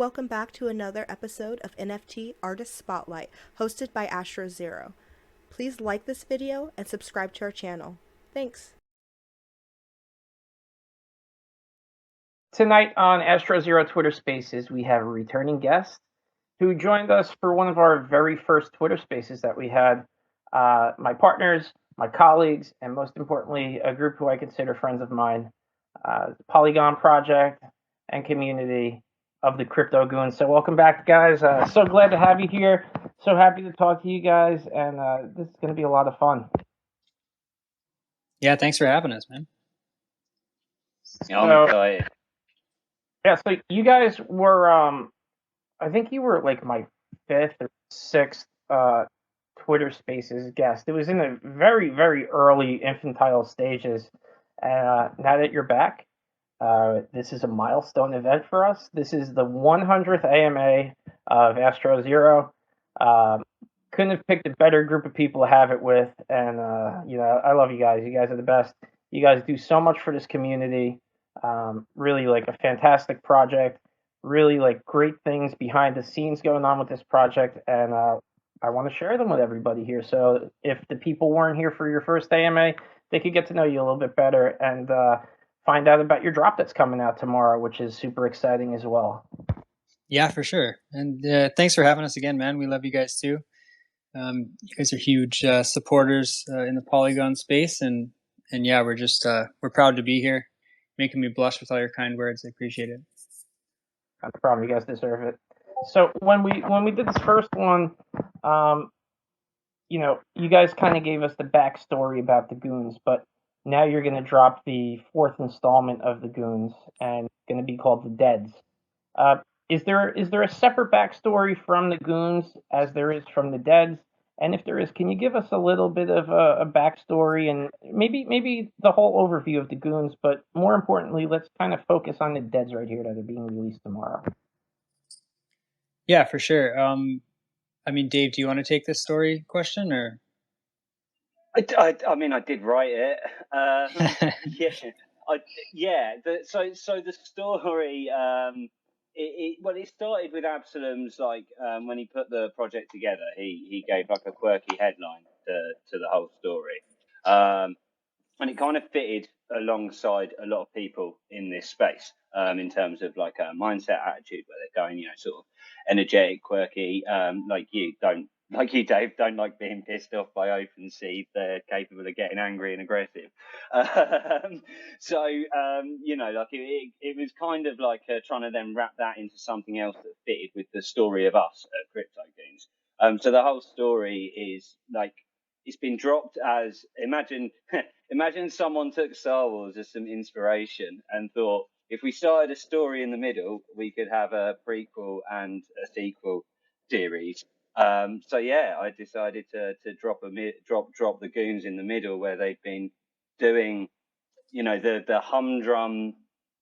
welcome back to another episode of NFT Artist Spotlight, hosted by AstroZero. Please like this video and subscribe to our channel. Thanks. Tonight on AstroZero Twitter Spaces, we have a returning guest who joined us for one of our very first Twitter Spaces that we had. My partners, my colleagues, and most importantly, a group who I consider friends of mine, the Polygon project and community of the crypto Goonz. So welcome back, guys. So glad to have you here. So happy to talk to you guys, and this is going to be a lot of fun. Yeah, thanks for having us, man. I'm excited. Yeah, so you guys were, I think you were like my fifth or sixth Twitter Spaces guest. It was in the very, very early infantile stages. Now that you're back, this is a milestone event for us. This is the 100th AMA of AstroZero. Couldn't have picked a better group of people to have it with. And, I love you guys. You guys are the best. You guys do so much for this community. Really like a fantastic project, really like great things behind the scenes going on with this project, and I want to share them with everybody here. So if the people weren't here for your first AMA, they could get to know you a little bit better and find out about your drop that's coming out tomorrow, which is super exciting as well. Yeah, for sure. And thanks for having us again, man. We love you guys too. You guys are huge supporters in the Polygon space, and yeah, we're just we're proud to be here. Making me blush with all your kind words. I appreciate it. Not a problem. You guys deserve it. So when we did this first one, you guys kind of gave us the backstory about the Goonz, but now you're going to drop the fourth installment of the Goonz, and it's going to be called the Deads. Is there a separate backstory from the Goonz as there is from the Deads? And if there is, can you give us a little bit of a backstory and maybe the whole overview of the Goonz, but more importantly, let's kind of focus on the Deads right here that are being released tomorrow. Yeah, for sure. I mean, Dave, do you want to take this story question, or? I mean, I did write it. So the story, it started with Absalom's when he put the project together, he gave like a quirky headline to the whole story, and it kind of fitted alongside a lot of people in this space, in terms of like a mindset, attitude, where they're going, sort of energetic, quirky, like you, Dave, don't like being pissed off by OpenSea. They're capable of getting angry and aggressive. It was kind of like trying to then wrap that into something else that fitted with the story of us at Crypto Goonz. So the whole story is like, it's been dropped as, imagine someone took Star Wars as some inspiration and thought, if we started a story in the middle, we could have a prequel and a sequel series. I decided to drop the Goonz in the middle, where they've been doing, the humdrum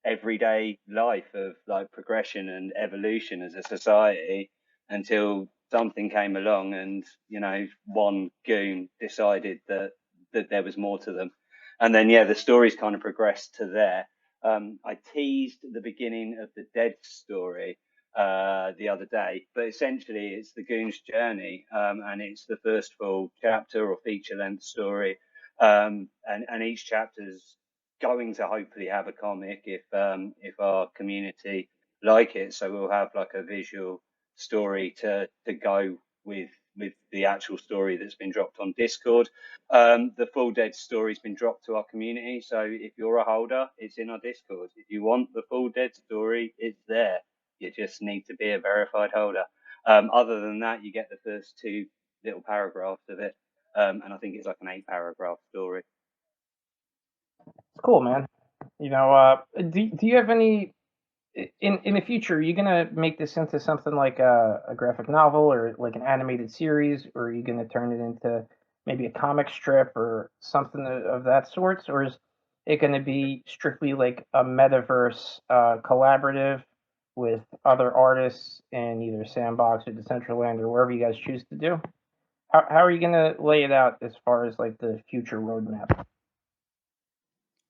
everyday life of like progression and evolution as a society, until something came along and, one goon decided that there was more to them. And then, the story's kind of progressed to there. I teased the beginning of the Dead story the other day, but essentially it's the Goonz journey, and it's the first full chapter or feature length story, and each chapter's going to hopefully have a comic if our community like it. So we'll have like a visual story to go with the actual story that's been dropped on Discord. The full Dead story's been dropped to our community, so if you're a holder, it's in our Discord. If you want the full Dead story, it's there. You just need to be a verified holder. Other than that, you get the first two little paragraphs of it, and I think it's like an 8-paragraph story. It's cool, man. Do you have any in the future? Are you gonna make this into something like a graphic novel or like an animated series, or are you gonna turn it into maybe a comic strip or something of that sort, or is it gonna be strictly like a metaverse collaborative with other artists in either Sandbox or Decentraland or wherever you guys choose to do? How are you gonna lay it out as far as like the future roadmap?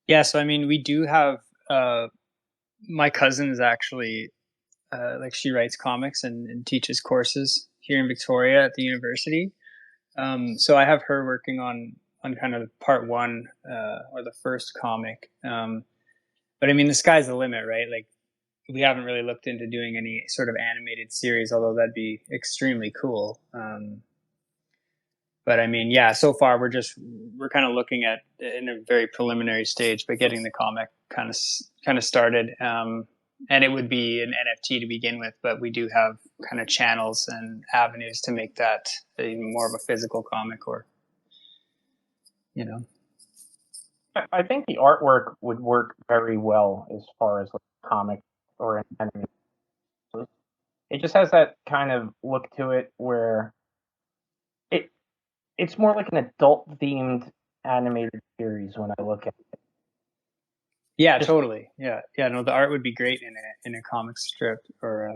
Yeah, so I mean, we do have my cousin is actually like she writes comics and teaches courses here in Victoria at the university. So I have her working on kind of part one or the first comic. But I mean, the sky's the limit, right? Like we haven't really looked into doing any sort of animated series, although that'd be extremely cool. But I mean, yeah, so far we're kind of looking at in a very preliminary stage, but getting the comic kind of started. And it would be an NFT to begin with, but we do have kind of channels and avenues to make that even more of a physical comic, or you know. I think the artwork would work very well as far as like comic or an anime. It just has that kind of look to it where it's more like an adult themed animated series when I look at it. Yeah, totally. Yeah. No, the art would be great in a comic strip or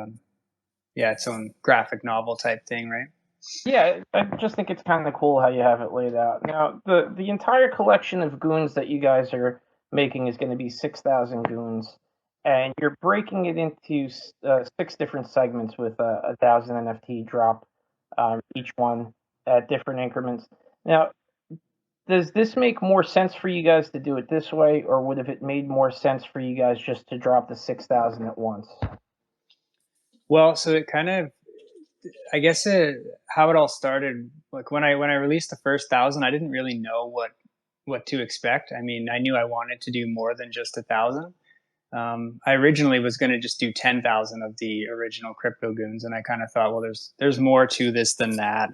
its own graphic novel type thing, right? Yeah, I just think it's kind of cool how you have it laid out. Now, the entire collection of goons that you guys are making is going to be 6,000 goons, and you're breaking it into 6 different segments with a 1,000 NFT drop, each one at different increments. Now, does this make more sense for you guys to do it this way, or would have it made more sense for you guys just to drop the 6,000 at once? Well, so it kind of, I guess how it all started, like when I released the first 1,000, I didn't really know what to expect. I mean, I knew I wanted to do more than just 1,000. I originally was going to just do 10,000 of the original Crypto Goons, and I kind of thought, well, there's more to this than that,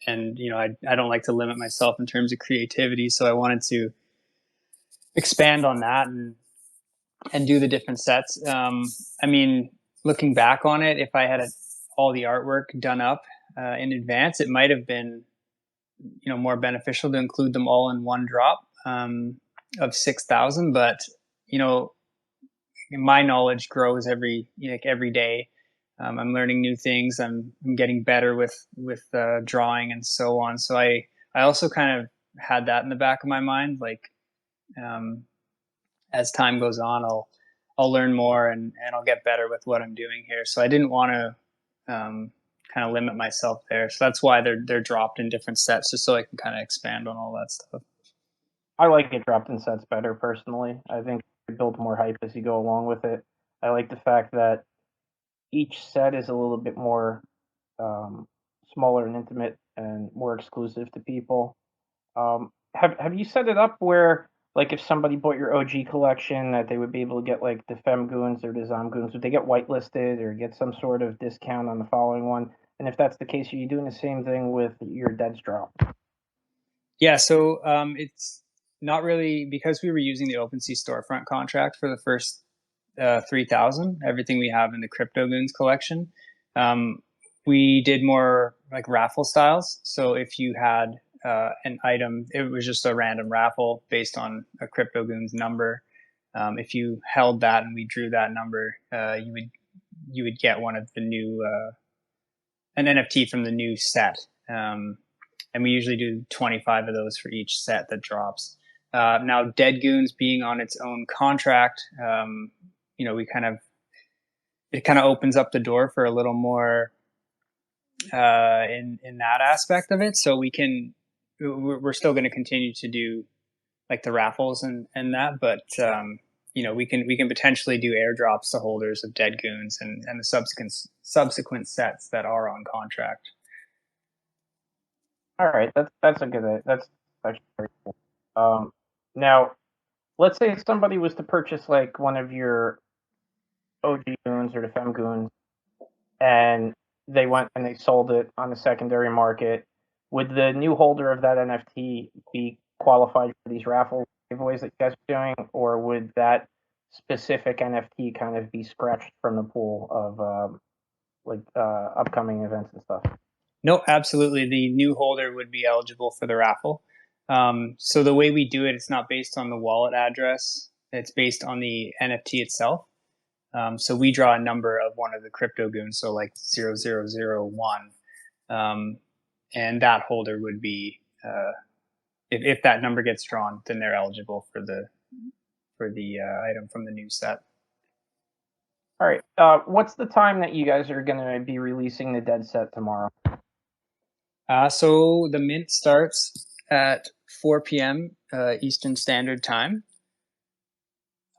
and you know, I don't like to limit myself in terms of creativity, so I wanted to expand on that and do the different sets. I mean, looking back on it, if I had all the artwork done up in advance, it might have been, you know, more beneficial to include them all in one drop of 6,000. But you know, my knowledge grows every day. I'm learning new things. I'm getting better with drawing and so on. So I also kind of had that in the back of my mind, like as time goes on, I'll learn more and I'll get better with what I'm doing here. So I didn't want to kind of limit myself there. So that's why they're dropped in different sets, just so I can kind of expand on all that stuff. I like it dropped in sets better personally. I think it builds more hype as you go along with it. I like the fact that each set is a little bit more smaller and intimate and more exclusive to people. Have you set it up where, like, if somebody bought your OG collection, that they would be able to get like the Fem Goons or the Zom Goons? Would they get whitelisted or get some sort of discount on the following one? And if that's the case, are you doing the same thing with your Deads drop? Yeah, so it's not really, because we were using the OpenSea storefront contract for the first 3,000, everything we have in the Crypto Goons collection. We did more like raffle styles. So if you had an item, it was just a random raffle based on a Crypto Goons number. If you held that and we drew that number, you would get one of the new an NFT from the new set. And we usually do 25 of those for each set that drops. Now, Dead Goons being on its own contract, you know, it kind of opens up the door for a little more in that aspect of it. So we're still going to continue to do like the raffles and that, but you know, we can potentially do airdrops to holders of Dead Goons and the subsequent sets that are on contract. All right, that's a good. That's actually very cool. Now, let's say somebody was to purchase like one of your OG Goons or the Fem Goons, and they went and they sold it on the secondary market. Would the new holder of that NFT be qualified for these raffle giveaways that you guys are doing, or would that specific NFT kind of be scratched from the pool of upcoming events and stuff? No, absolutely. The new holder would be eligible for the raffle. So the way we do it, it's not based on the wallet address. It's based on the NFT itself. So we draw a number of one of the Crypto Goons, so like 0001. And that holder would be, if that number gets drawn, then they're eligible for the item from the new set. All right. What's the time that you guys are going to be releasing the dead set tomorrow? So the mint starts at 4 p.m. Eastern Standard Time.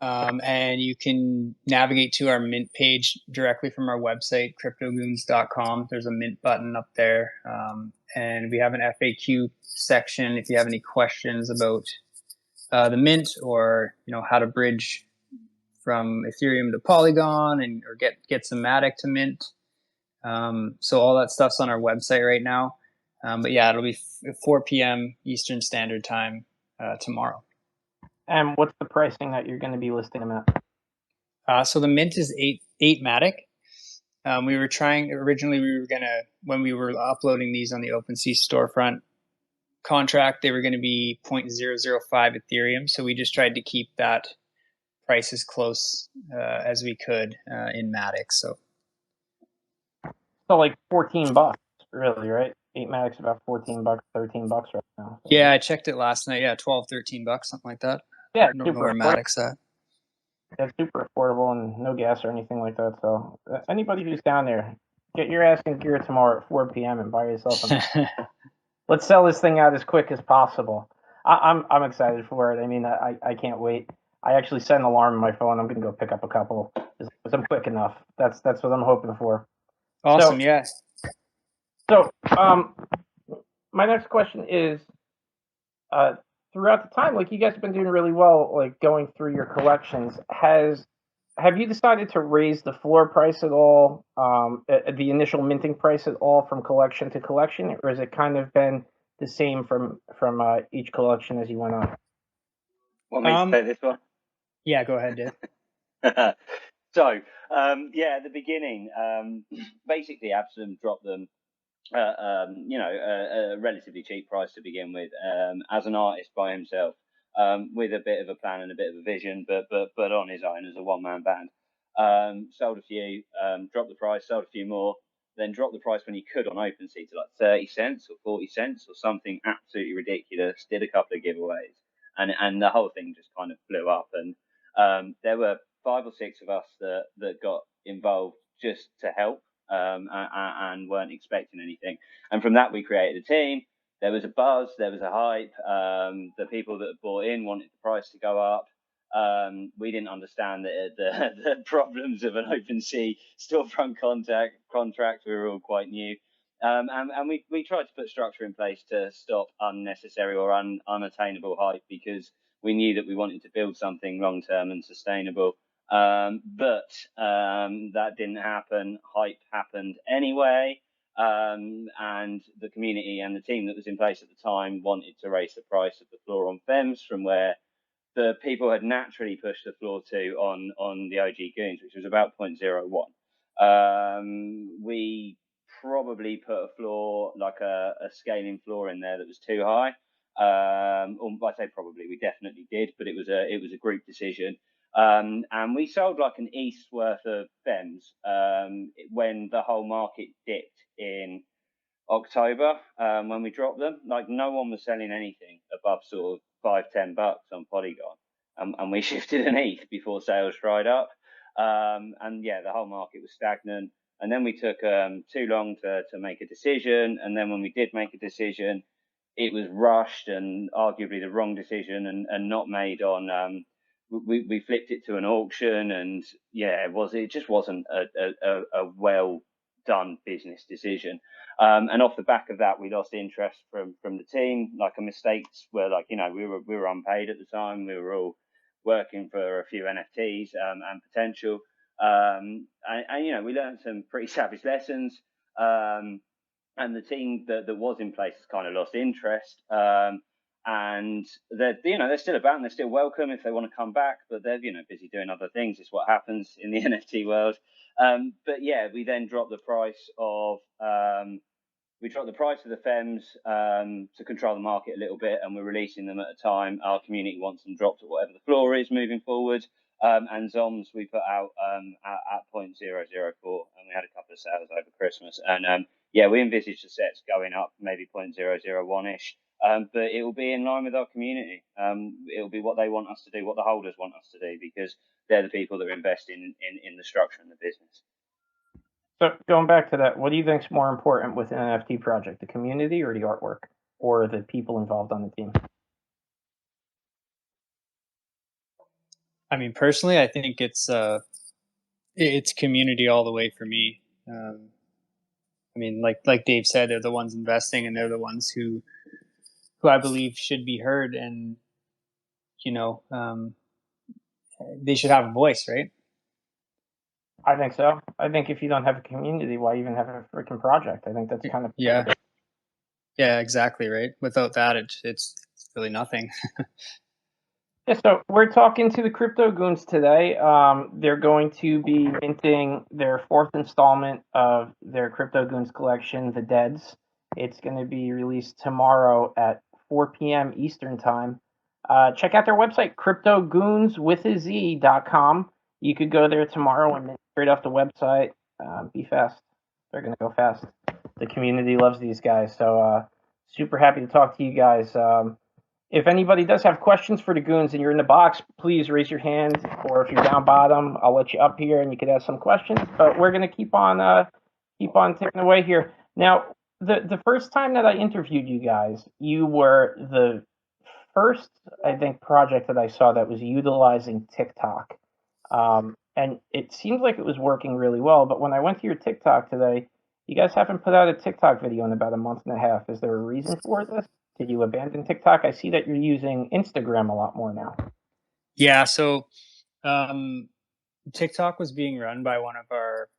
And you can navigate to our mint page directly from our website, cryptogoonz.com. There's a mint button up there. And we have an FAQ section if you have any questions about the mint, or how to bridge from Ethereum to Polygon, or get some Matic to mint. So all that stuff's on our website right now. But yeah, it'll be 4 p.m. Eastern Standard Time tomorrow. And what's the pricing that you're going to be listing them at? So the mint is eight Matic. We were trying originally. When we were uploading these on the OpenSea storefront contract, they were going to be 0.005 Ethereum. So we just tried to keep that price as close as we could in Matic. So like $14, really, right? 8 Matic's about $14, $13 right now. So. Yeah, I checked it last night. Yeah, $12, $13, something like that. Yeah, I don't know where Matic's at. It's super affordable and no gas or anything like that. So anybody who's down there, get your ass in gear tomorrow at 4 p.m. and buy yourself a. Let's sell this thing out as quick as possible. I'm excited for it. I mean, I can't wait. I actually set an alarm on my phone. I'm going to go pick up a couple because I'm quick enough. That's what I'm hoping for. Awesome, yeah. So, my next question is, throughout the time, like you guys have been doing really well, like going through your collections. Have you decided to raise the floor price at all, the initial minting price at all from collection to collection, or has it kind of been the same from each collection as you went on? Want me to take this one? Yeah, go ahead, Dave. So, at the beginning, basically, Absalom dropped them, a relatively cheap price to begin with, as an artist by himself, with a bit of a plan and a bit of a vision, but on his own as a one-man band. Sold a few, dropped the price, sold a few more, then dropped the price when he could on OpenSea to like 30 cents or 40 cents or something absolutely ridiculous. Did a couple of giveaways, and the whole thing just kind of blew up. And there were 5 or 6 of us that got involved just to help, and weren't expecting anything. And from that, we created a team. There was a buzz, there was a hype. The people that bought in wanted the price to go up. We didn't understand the problems of an OpenSea storefront contract. We were all quite new. And we tried to put structure in place to stop unnecessary or unattainable hype, because we knew that we wanted to build something long-term and sustainable. But that didn't happen. Hype happened anyway. And the community and the team that was in place at the time wanted to raise the price of the floor on Fems from where the people had naturally pushed the floor to on the OG Goonz, which was about 0.01. We probably put a floor, like a scaling floor in there that was too high. Or I say probably, we definitely did, but it was a group decision. And we sold like an ETH worth of Fems when the whole market dipped in October, when we dropped them. Like, no one was selling anything above sort of $5-10 on Polygon, and we shifted an ETH before sales dried up. And yeah, the whole market was stagnant. And then we took too long to make a decision. And then when we did make a decision, it was rushed and arguably the wrong decision, and not made on. We flipped it to an auction, and yeah, it just wasn't a well done business decision. And off the back of that, we lost interest from the team. Like, our mistakes were like, we were unpaid at the time. We were all working for a few NFTs and potential. And we learned some pretty savage lessons. And the team that was in place has kind of lost interest. And they're still about and they're still welcome if they want to come back, but they're busy doing other things. It's what happens in the NFT world. But yeah, we then dropped the price of the Fems to control the market a little bit, and we're releasing them at a time our community wants them dropped at whatever the floor is moving forward. And Zoms we put out at 0.004, and we had a couple of sales over Christmas. And we envisage the sets going up maybe 0.001-ish. but it will be in line with our community. It will be what they want us to do, what the holders want us to do, because they're the people that are investing in the structure and the business. So going back to that, what do you think is more important with an NFT project, the community or the artwork, or the people involved on the team? I mean, personally, I think it's community all the way for me. I mean, like Dave said, they're the ones investing, and they're the ones who I believe should be heard, and they should have a voice, right? I think so. I think if you don't have a community, why even have a freaking project? I think that's kind of yeah, exactly, right. Without that, it's really nothing. Yeah, so we're talking to the Crypto Goonz today. They're going to be minting their fourth installment of their Crypto Goonz collection, The Deads. It's going to be released tomorrow at 4 p.m. Eastern Time. Check out their website, cryptogoonz.com. You could go there tomorrow and mint straight off the website. Be fast. They're going to go fast. The community loves these guys, so super happy to talk to you guys. If anybody does have questions for the Goonz and you're in the box, please raise your hand, or if you're down bottom, I'll let you up here and you could ask some questions. But we're gonna keep on ticking away here. Now, the first time that I interviewed you guys, you were the first, I think, project that I saw that was utilizing TikTok, and it seemed like it was working really well. But when I went to your TikTok today, you guys haven't put out a TikTok video in about a month and a half. Is there a reason for this? Did you abandon TikTok? I see that you're using Instagram a lot more now. Yeah, so TikTok was being run by one of our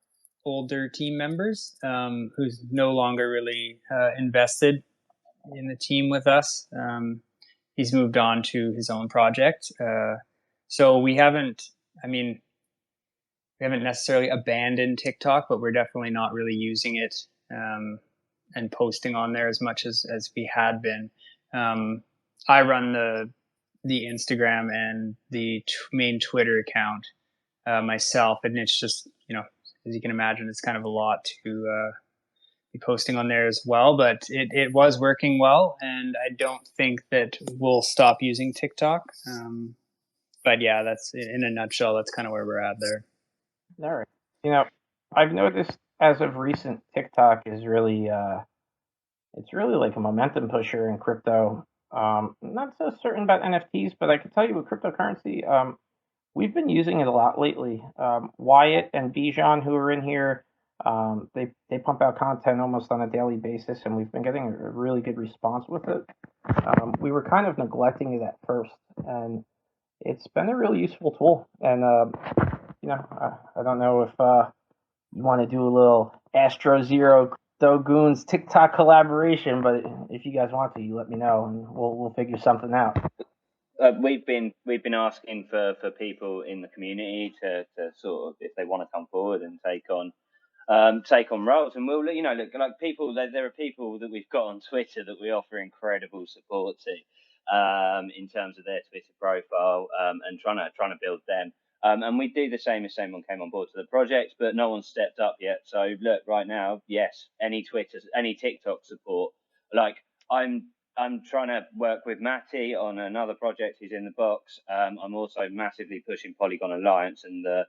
older team members, who's no longer really invested in the team with us. He's moved on to his own project. So we haven't necessarily abandoned TikTok, but we're definitely not really using it and posting on there as much as we had been. I run the Instagram and the main Twitter account myself, and it's just, as you can imagine, it's kind of a lot to be posting on there as well, but it was working well, and I don't think that we'll stop using TikTok. But yeah, that's in a nutshell, that's kind of where we're at there. All right. I've noticed as of recent, TikTok is really it's really like a momentum pusher in crypto. Not so certain about NFTs, but I can tell you with cryptocurrency, we've been using it a lot lately. Wyatt and Bijan, who are in here, they pump out content almost on a daily basis, and we've been getting a really good response with it. We were kind of neglecting it at first, and it's been a really useful tool. And I don't know if you want to do a little AstroZero Goonz TikTok collaboration, but if you guys want to, you let me know, and we'll figure something out. We've been asking for people in the community to sort of, if they want to come forward and take on roles, and we'll look like people. There are people that we've got on Twitter that we offer incredible support to, in terms of their Twitter profile, and trying to build them. And we do the same if someone came on board to the project, but no one's stepped up yet. So look, right now, yes, any TikTok support. Like I'm trying to work with Matty on another project. He's in the box. I'm also massively pushing Polygon Alliance and the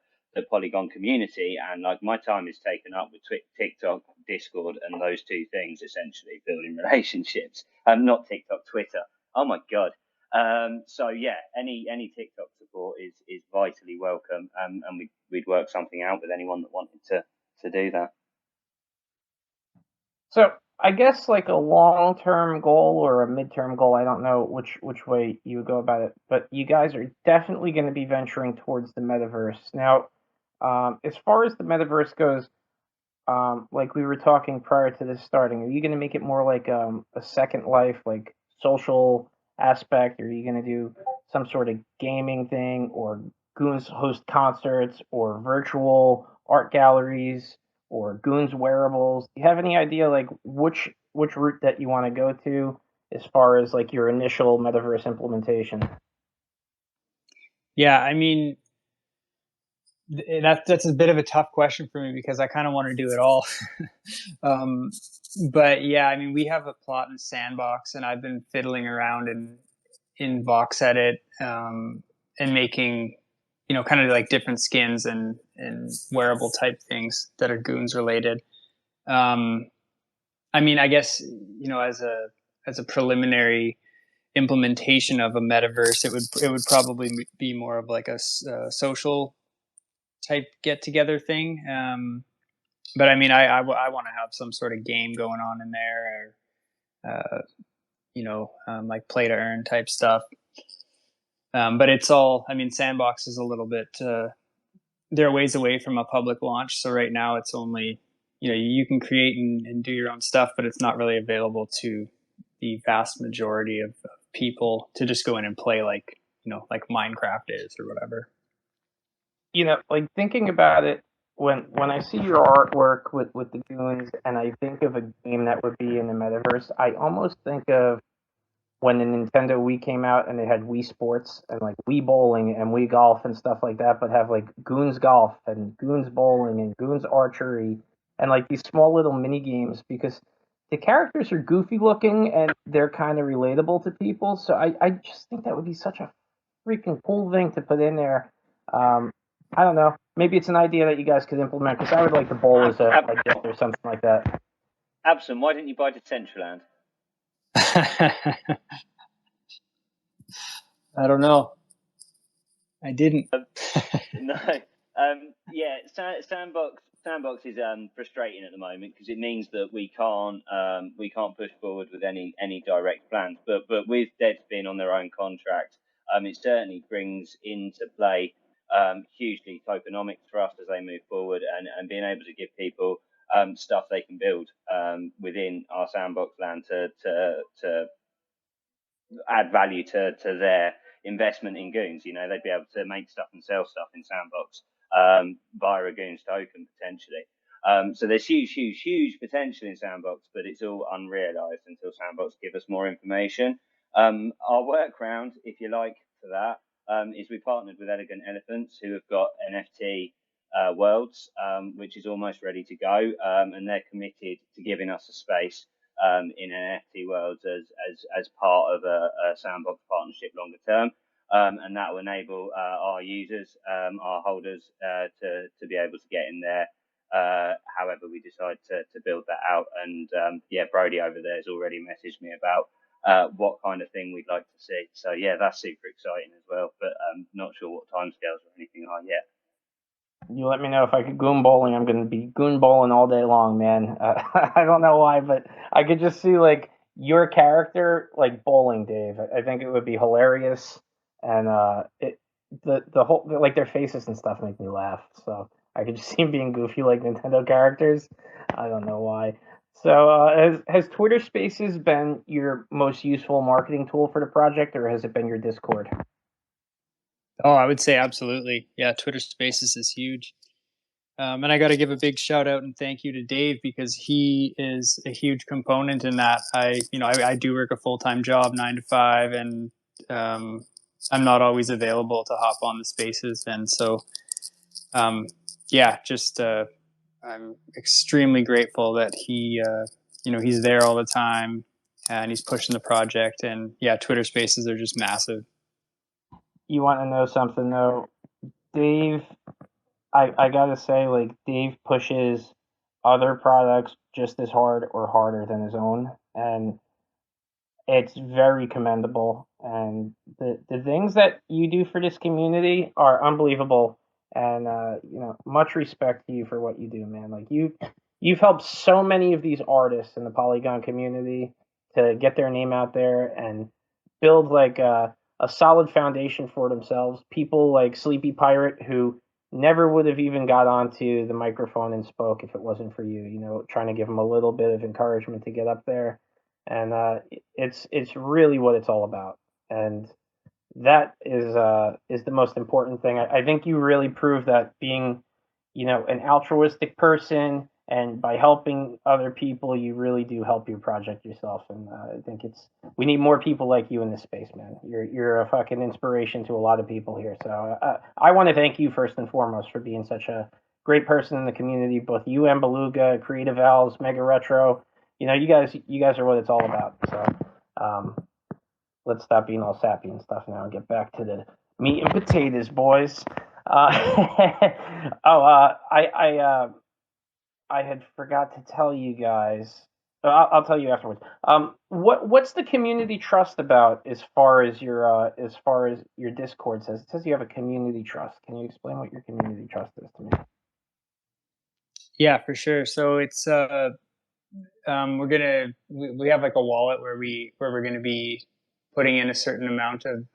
Polygon community, and like my time is taken up with TikTok, Discord, and those two things, essentially building relationships. Not TikTok, Twitter. Oh my god. So yeah, any TikTok support is vitally welcome, and we'd work something out with anyone that wanted to do that. So I guess like a long-term goal or a mid-term goal, I don't know which way you would go about it, but you guys are definitely going to be venturing towards the metaverse. Now, as far as the metaverse goes, like we were talking prior to this starting, are you going to make it more like a Second Life, like social aspect? Or are you going to do some sort of gaming thing, or Goonz host concerts, or virtual art galleries, or Goonz wearables? Do you have any idea like which route that you want to go to as far as like your initial metaverse implementation? Yeah, I mean, That's a bit of a tough question for me because I kind of want to do it all. um, but yeah, I mean, we have a plot in Sandbox, and I've been fiddling around in Vox Edit, and making, kind of like different skins and wearable type things that are Goonz related. Um, I mean, I guess, as a preliminary implementation of a metaverse, it would probably be more of like a social type get together thing. But I mean, I want to have some sort of game going on in there, or like play to earn type stuff. But it's all, I mean, Sandbox is a little bit, they're a ways away from a public launch. So right now it's only, you can create and do your own stuff, but it's not really available to the vast majority of people to just go in and play like, like Minecraft is or whatever. Like thinking about it, when I see your artwork with the Goonz, and I think of a game that would be in the metaverse, I almost think of when the Nintendo Wii came out and they had Wii Sports and like Wii Bowling and Wii Golf and stuff like that, but have like Goonz Golf and Goonz Bowling and Goonz Archery and like these small little mini games, because the characters are goofy looking and they're kind of relatable to people. So I just think that would be such a freaking cool thing to put in there. Um, I don't know. Maybe it's an idea that you guys could implement, because I would like to bowl as a gift or something like that. Abson, why didn't you buy Decentraland? I don't know. I didn't. No. Yeah, Sandbox is frustrating at the moment because it means that we can't push forward with any direct plans. But with Devs being on their own contract, it certainly brings into play hugely tokenomics for us as they move forward, and being able to give people stuff they can build within our Sandbox land to add value to their investment in Goonz. They'd be able to make stuff and sell stuff in Sandbox via a Goonz token potentially. So there's huge potential in Sandbox, but it's all unrealized until Sandbox give us more information. Our workaround, if you like, for that is we partnered with Elegant Elephants, who have got NFT worlds, which is almost ready to go, and they're committed to giving us a space in NFT worlds as part of a Sandbox partnership longer term. And that will enable our users, our holders, to be able to get in there however we decide to build that out. And Brody over there has already messaged me about what kind of thing we'd like to see. So yeah, that's super exciting as well, but not sure what timescales or anything are yet. You let me know if I could goon bowling. I'm going to be goon bowling all day long, man. I don't know why, but I could just see like your character like bowling, Dave. I think it would be hilarious, and the whole like their faces and stuff make me laugh. So I could just see them being goofy like Nintendo characters. I don't know why. So has Twitter Spaces been your most useful marketing tool for the project, or has it been your Discord? Oh, I would say absolutely. Yeah, Twitter Spaces is huge. And I got to give a big shout out and thank you to Dave, because he is a huge component in that. I do work a full-time job, 9 to 5, and I'm not always available to hop on the spaces. And so, I'm extremely grateful that he's there all the time and he's pushing the project. And yeah, Twitter Spaces are just massive. You want to know something though, Dave? I gotta say, like, Dave pushes other products just as hard or harder than his own, and it's very commendable. And the things that you do for this community are unbelievable. And much respect to you for what you do, man. Like you've helped so many of these artists in the Polygon community to get their name out there and build like a solid foundation for themselves. People like Sleepy Pirate, who never would have even got onto the microphone and spoke if it wasn't for you. Trying to give them a little bit of encouragement to get up there, and it's really what it's all about. And that is the most important thing. I think you really proved that being, an altruistic person And by helping other people, you really do help your project yourself. And I think we need more people like you in this space, man. You're a fucking inspiration to a lot of people here. So I want to thank you first and foremost for being such a great person in the community. Both you and Beluga, Creative Owls, Mega Retro. You guys are what it's all about. So let's stop being all sappy and stuff now and get back to the meat and potatoes, boys. I had forgot to tell you guys. I'll tell you afterwards. What's the community trust about as far as your Discord says? It says you have a community trust. Can you explain what your community trust is to me? Yeah, for sure. So it's we have like a wallet where we're gonna be putting in a certain amount of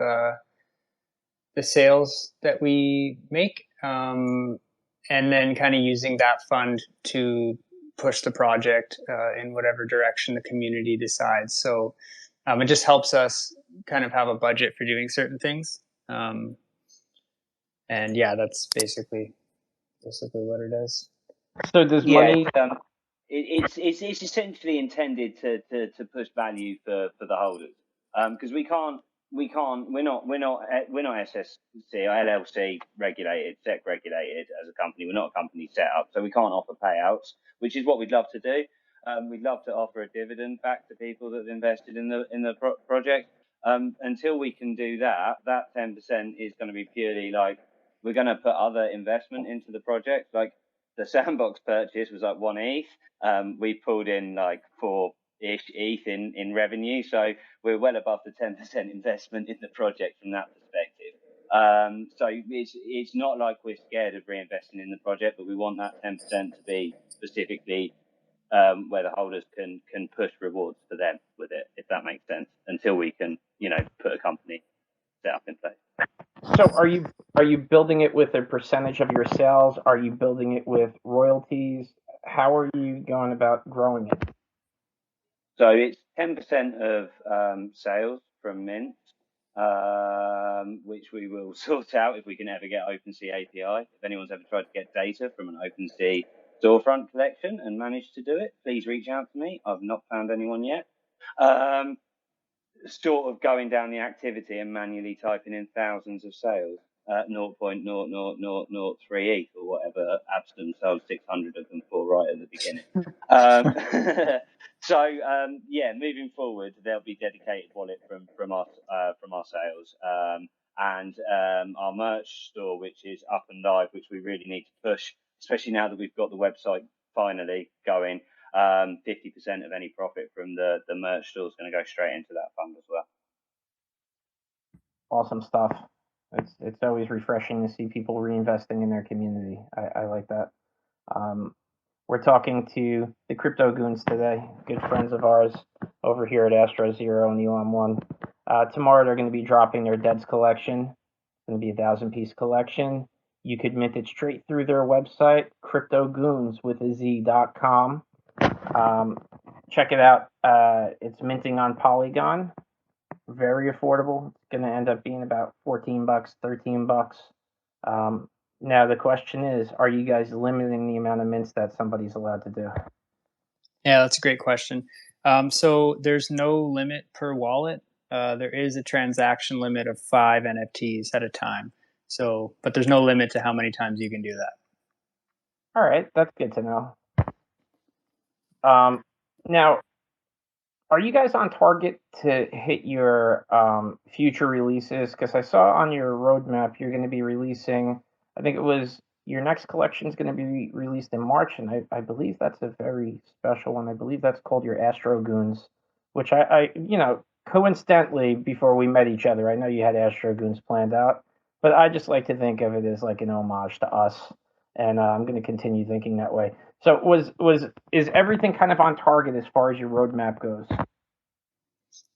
the sales that we make, and then kind of using that fund to push the project in whatever direction the community decides. So it just helps us kind of have a budget for doing certain things. And yeah, that's basically what it is. So does money? It's essentially intended to push value for the holders, because we're not SSC or LLC regulated, SEC regulated as a company. We're not a company set up, so we can't offer payouts, which is what we'd love to do. We'd love to offer a dividend back to people that have invested in the project. Until we can do that 10% is going to be purely like we're going to put other investment into the project. Like the sandbox purchase was like 1 ETH. We pulled in like 4-ish ETH in revenue, so we're well above the 10% investment in the project from that perspective. So it's not like we're scared of reinvesting in the project, but we want that 10% to be specifically where the holders can push rewards for them with it, if that makes sense, until we can put a company set up in place. So are you building it with a percentage of your sales? Are you building it with royalties? How are you going about growing it? So it's 10% of sales from Mint, which we will sort out if we can ever get OpenSea API. If anyone's ever tried to get data from an OpenSea storefront collection and managed to do it, please reach out to me. I've not found anyone yet. Sort of going down the activity and manually typing in thousands of sales at 0.00003 ETH or whatever Abston sold 600 of them for right at the beginning. So moving forward, there'll be dedicated wallet from our sales, and our merch store, which is up and live, which we really need to push, especially now that we've got the website finally going. 50% of any profit from the merch store is going to go straight into that fund as well. Awesome stuff. It's always refreshing to see people reinvesting in their community. I like that. We're talking to the Crypto Goonz today, good friends of ours over here at AstroZero and Elon One. Tomorrow they're going to be dropping their Deads collection. It's going to be a 1,000-piece collection. You could mint it straight through their website, cryptogoonz.com. Check it out. It's minting on Polygon. Very affordable. It's going to end up being about $14, $13. Now the question is, are you guys limiting the amount of mints that somebody's allowed to do? Yeah, that's a great question. So there's no limit per wallet. There is a transaction limit of 5 NFTs at a time. So, but there's no limit to how many times you can do that. All right, that's good to know. Now, are you guys on target to hit your future releases? Because I saw on your roadmap you're going to be releasing, I think it was your next collection is going to be released in March, and I believe that's a very special one. I believe that's called your Astro Goonz, which I coincidentally, before we met each other, I know you had Astro Goonz planned out, but I just like to think of it as like an homage to us, and I'm going to continue thinking that way. So is everything kind of on target as far as your roadmap goes?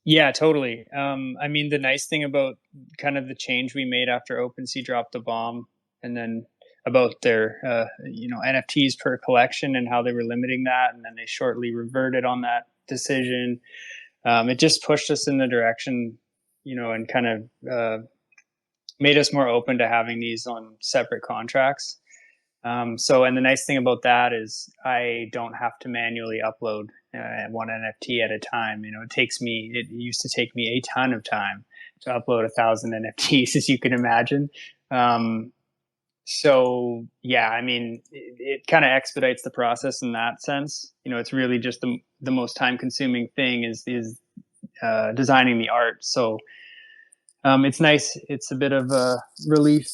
Yeah, totally. I mean, the nice thing about kind of the change we made after OpenSea dropped the bomb, and then about their NFTs per collection and how they were limiting that, and then they shortly reverted on that decision. It just pushed us in the direction, and kind of made us more open to having these on separate contracts. So, and the nice thing about that is I don't have to manually upload one NFT at a time. It used to take me a ton of time to upload 1,000 NFTs, as you can imagine. So yeah, I mean, it kind of expedites the process in that sense. It's really just the most time consuming thing is designing the art. So it's nice. It's a bit of a relief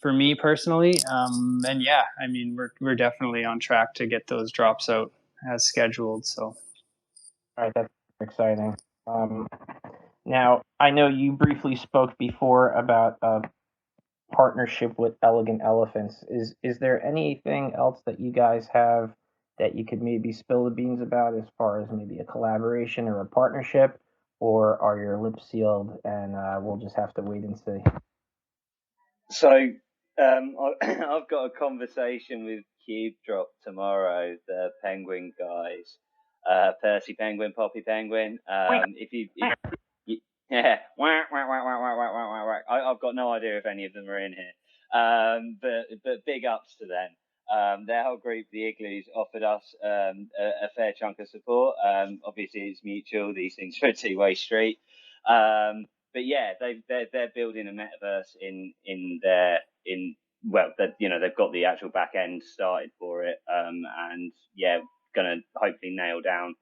for me personally. And yeah, I mean, we're definitely on track to get those drops out as scheduled. So, All right, that's exciting. Now, I know you briefly spoke before about partnership with Elegant Elephants. Is there anything else that you guys have that you could maybe spill the beans about as far as maybe a collaboration or a partnership, or are your lips sealed and we'll just have to wait and see? So I've got a conversation with Cube Drop tomorrow, the Penguin guys, Percy Penguin, Poppy Penguin. Yeah, I've got no idea if any of them are in here, but big ups to them. Their whole group, the Igloos, offered us a fair chunk of support. Obviously, it's mutual; these things are a two-way street. But yeah, they're building a metaverse they've got the actual back end started for it, and yeah, gonna hopefully nail down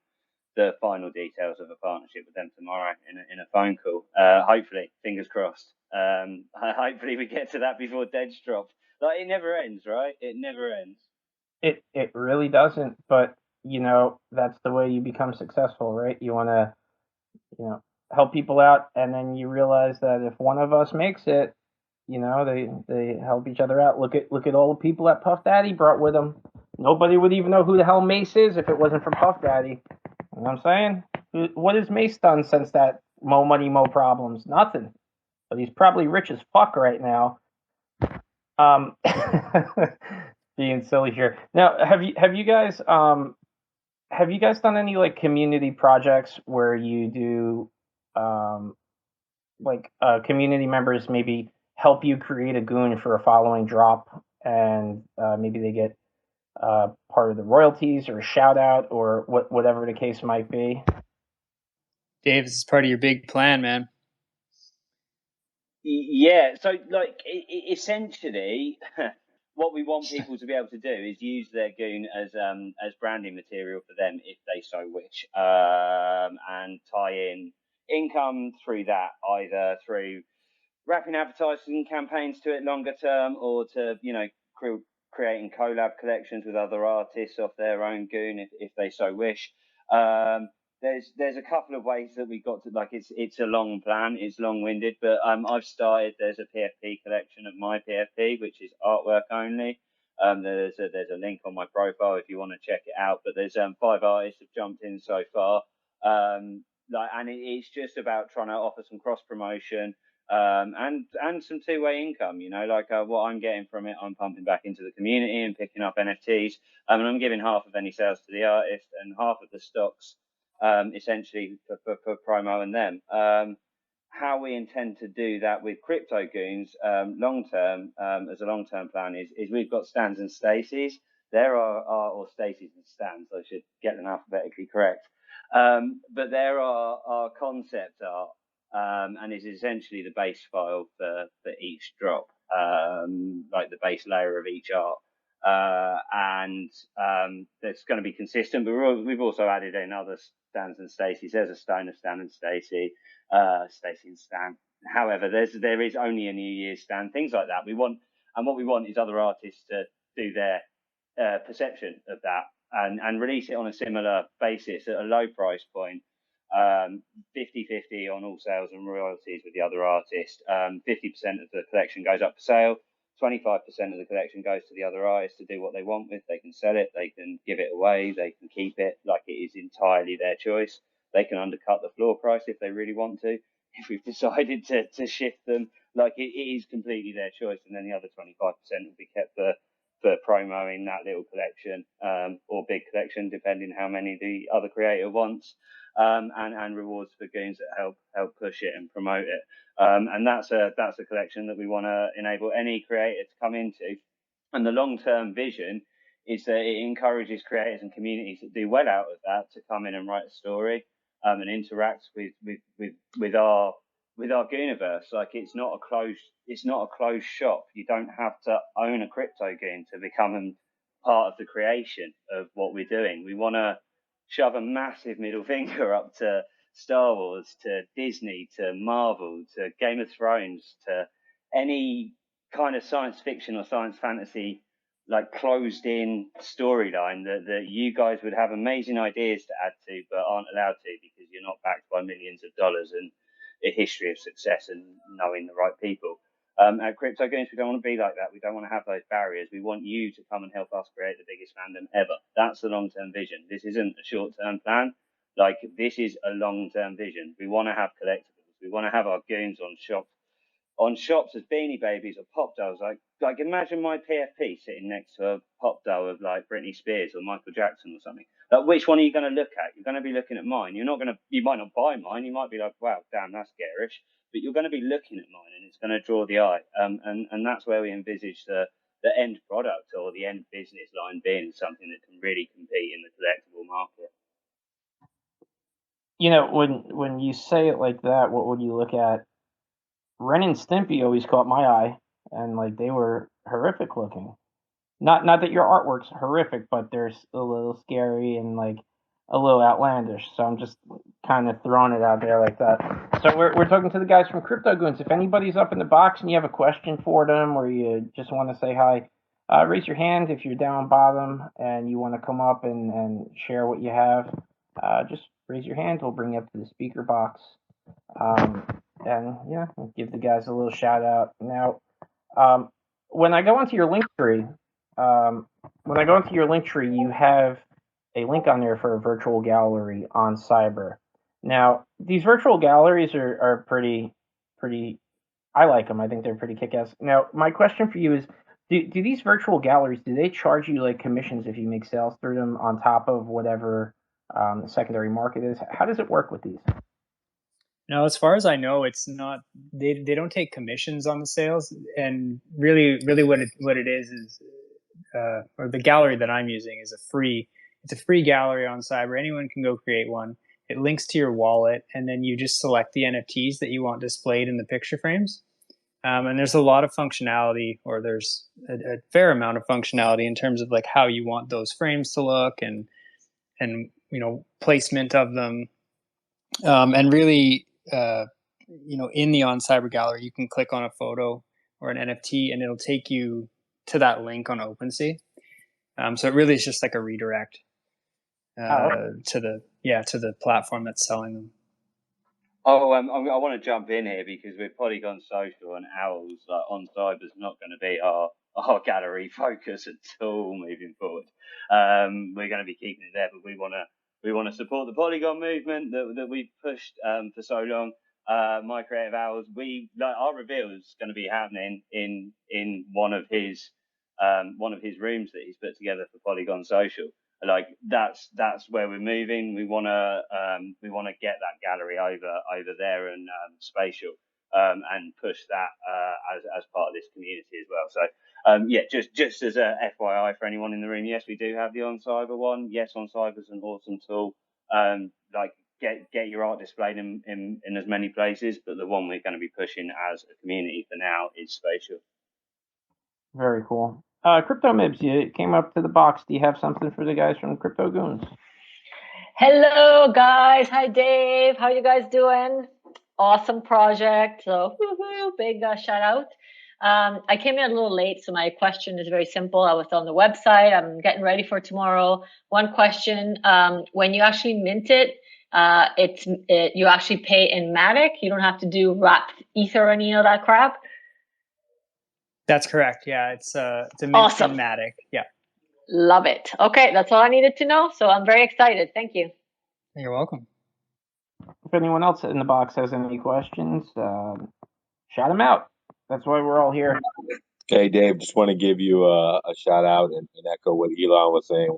the final details of a partnership with them tomorrow in a phone call. Hopefully, fingers crossed. Hopefully we get to that before Dead's dropped. Like, it never ends, right? It never ends. It really doesn't, but that's the way you become successful, right? You want to help people out, and then you realize that if one of us makes it, they help each other out. Look at all the people that Puff Daddy brought with him. Nobody would even know who the hell Mace is if it wasn't for Puff Daddy. You know what I'm saying? What has Mace done since that Mo Money Mo Problems? Nothing. But he's probably rich as fuck right now. Being silly here. Now, have you guys done any like community projects where you do community members maybe help you create a goon for a following drop, and maybe they get part of the royalties or a shout out or whatever the case might be? Dave, this is part of your big plan, man. Yeah, so like essentially, what we want people to be able to do is use their goon as branding material for them if they so wish, and tie in income through that, either through wrapping advertising campaigns to it longer term, or to creating collab collections with other artists off their own goon if they so wish. There's a couple of ways that we got to, like, it's a long plan, it's long-winded, but I've started. There's a PFP collection of my PFP, which is artwork only. There's a link on my profile if you want to check it out. But there's 5 artists have jumped in so far. And it's just about trying to offer some cross promotion. And some two-way income, what I'm getting from it, I'm pumping back into the community and picking up NFTs. And I'm giving half of any sales to the artist and half of the stocks, essentially for promo and them. How we intend to do that with Crypto Goonz long term, as a long term plan, is we've got Stans and Stacies. There or Stacies and Stans. I should get them alphabetically correct. But there are our concept art. And is essentially the base file for each drop, like the base layer of each art. And that's going to be consistent, but we've also added in other Stans and Stacies. There's a Stoner Stan and Stacy, Stacy and Stan. However, there is only a New Year's Stan, things like that. What we want is other artists to do their perception of that and release it on a similar basis at a low price point. 50-50 on all sales and royalties with the other artist. 50% of the collection goes up for sale. 25% of the collection goes to the other artist to do what they want with. They can sell it, they can give it away, they can keep it. Like, it is entirely their choice. They can undercut the floor price if they really want to. If we've decided to shift them, like, it is completely their choice. And then the other 25% will be kept for promoing that little collection, or big collection, depending how many the other creator wants. And rewards for Goonz that help push it and promote it. And that's a collection that we want to enable any creator to come into And the long-term vision is that it encourages creators and communities that do well out of that to come in and write a story, and interact with our Gooniverse. Like it's not a closed shop. You don't have to own a crypto game to become part of the creation of what we're doing. We want to shove a massive middle finger up to Star Wars, to Disney, to Marvel, to Game of Thrones, to any kind of science fiction or science fantasy like closed in storyline that you guys would have amazing ideas to add to but aren't allowed to because you're not backed by millions of dollars and a history of success and knowing the right people. At Crypto Games, we don't want to be like that. We don't want to have those barriers. We want you to come and help us create the biggest fandom ever. That's the long-term vision. This isn't a short-term plan. Like, this is a long-term vision. We want to have collectibles. We want to have our goons on shops as Beanie Babies or pop dolls. Like imagine my PFP sitting next to a pop doll of like Britney Spears or Michael Jackson or something. Like, which one are you going to look at? You're going to be looking at mine. You might not buy mine. You might be like, wow, damn, that's garish. But you're going to be looking at mine, and it's going to draw the eye. And that's where we envisage the end product or the end business line being something that can really compete in the collectible market. You know, when you say it like that, what would you look at? Ren and Stimpy always caught my eye, and like they were horrific looking. Not that your artwork's horrific, but they're a little scary and like a little outlandish. So I'm just kind of throwing it out there like that. So we're talking to the guys from Crypto Goonz. If anybody's up in the box and you have a question for them, or you just want to say hi, raise your hand if you're down bottom and you want to come up and share what you have. Just raise your hand. We'll bring you up to the speaker box. And yeah, we'll give the guys a little shout out. Now, when I go onto your link tree, you have a link on there for a virtual gallery on Cyber. Now, these virtual galleries are pretty. I like them. I think they're pretty kick-ass. Now, my question for you is, do these virtual galleries, do they charge you like commissions if you make sales through them on top of whatever the secondary market is? How does it work with these? No, as far as I know, it's not. They don't take commissions on the sales, and really what it is, or the gallery that I'm using is it's a free gallery on Cyber. Anyone can go create one. It links to your wallet, and then you just select the NFTs that you want displayed in the picture frames. And there's a lot of functionality, or there's a fair amount of functionality in terms of like how you want those frames to look and placement of them, and really. In the On Cyber Gallery, you can click on a photo or an NFT, and it'll take you to that link on OpenSea. So it really is just like a redirect to the platform that's selling them. Oh, I want to jump in here because with Polygon Social and Owls, like On Cyber's not going to be our gallery focus at all moving forward. We're going to be keeping it there, but we want to support the Polygon movement that we've pushed for so long. My Creative Hours, our reveal is going to be happening in one of his rooms that he's put together for Polygon Social. Like that's where we're moving. We want to get that gallery over there and spatial, and push that as part of this community as well. So just as a FYI for anyone in the room, yes, we do have the On Cyber one. Yes, On Cyber's an awesome tool. Get your art displayed in as many places, but the one we're going to be pushing as a community for now is spatial. Very cool. Crypto Mibs, you came up to the box. Do you have something for the guys from Crypto Goonz? Hello, guys. Hi, Dave. How you guys doing? Awesome project. So, big shout out. I came in a little late, so my question is very simple. I was on the website. I'm getting ready for tomorrow. One question: when you actually mint it, you actually pay in Matic. You don't have to do wrapped Ether or any of that crap. That's correct. Yeah, it's a mint awesome. In Matic. Yeah. Love it. Okay, that's all I needed to know. So I'm very excited. Thank you. You're welcome. If anyone else in the box has any questions, shout them out. That's why we're all here. Hey, Dave, just want to give you a shout out and echo what Elon was saying,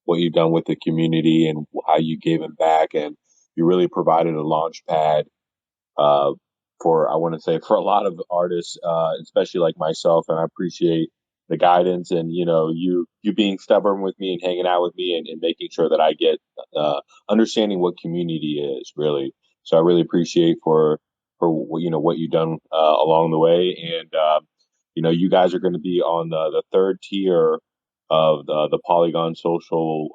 what you've done with the community and how you gave him back. And you really provided a launch pad for a lot of artists, especially like myself. And I appreciate the guidance and, you being stubborn with me and hanging out with me and making sure that I get understanding what community is really. So I really appreciate for what you've done along the way. And, you guys are going to be on the third tier of the Polygon Social.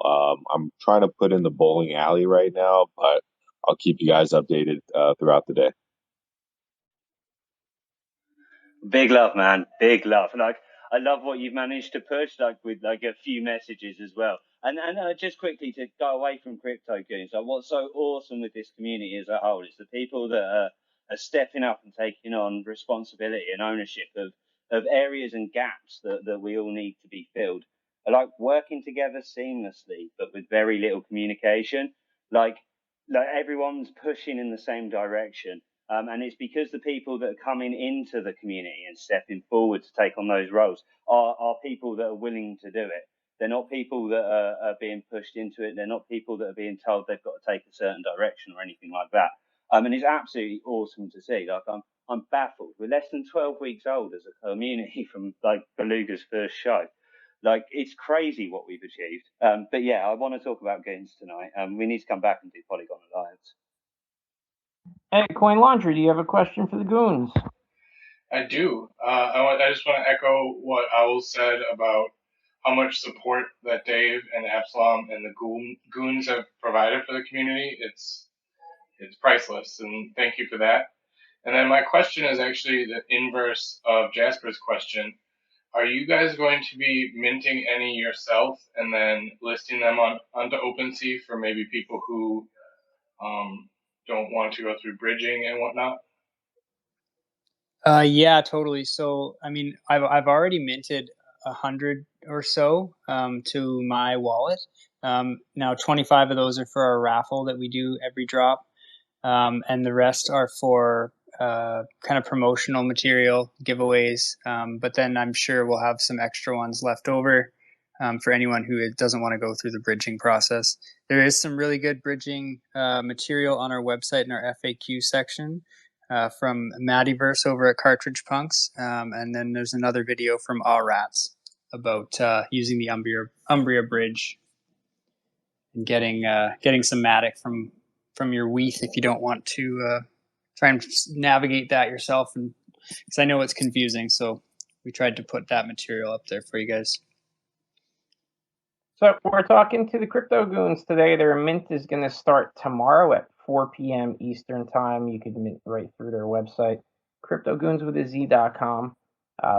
I'm trying to put in the bowling alley right now, but I'll keep you guys updated throughout the day. Big love, man. Big love. Like, I love what you've managed to push, like with like a few messages as well. And just quickly to go away from crypto Goonz, like what's so awesome with this community as a whole is the people that are stepping up and taking on responsibility and ownership of areas and gaps that we all need to be filled. I like working together seamlessly, but with very little communication. Like everyone's pushing in the same direction. And it's because the people that are coming into the community and stepping forward to take on those roles are people that are willing to do it. They're not people that are being pushed into it. They're not people that are being told they've got to take a certain direction or anything like that. And it's absolutely awesome to see. Like I'm baffled. We're less than 12 weeks old as a community from like Beluga's first show. Like it's crazy what we've achieved. But yeah, I want to talk about Goonz tonight. We need to come back and do Polygon Alliance. Hey, Coin Laundry, do you have a question for the Goonz? I do. I just want to echo what Owl said about how much support that Dave and Absalom and the Goonz have provided for the community. It's priceless, and thank you for that. And then my question is actually the inverse of Jasper's question. Are you guys going to be minting any yourself and then listing them onto OpenSea for maybe people who don't want to go through bridging and whatnot? Yeah, totally. So, I mean, I've already minted 100 or so to my wallet. Now 25 of those are for our raffle that we do every drop, and the rest are for kind of promotional material giveaways. But then I'm sure we'll have some extra ones left over for anyone who doesn't want to go through the bridging process. There is some really good bridging material on our website in our FAQ section. From Mattyverse over at Cartridge Punks, and then there's another video from All Rats about using the Umbria bridge and getting some Matic from your WETH if you don't want to try and navigate that yourself. And because I know it's confusing, so we tried to put that material up there for you guys. So we're talking to the Crypto Goonz today. Their mint is going to start tomorrow at 4 p.m. Eastern Time. You can mint right through their website, cryptogoonz.com.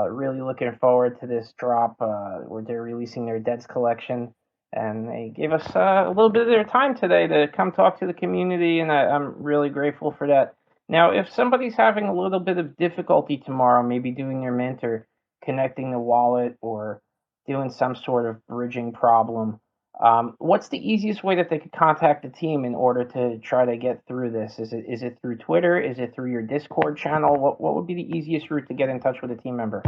Really looking forward to this drop where they're releasing their Deads collection. And they gave us a little bit of their time today to come talk to the community, and I'm really grateful for that. Now, if somebody's having a little bit of difficulty tomorrow, maybe doing their mint or connecting the wallet or doing some sort of bridging problem, what's the easiest way that they could contact the team in order to try to get through this? Is it through Twitter? Is it through your Discord channel? What would be the easiest route to get in touch with a team member?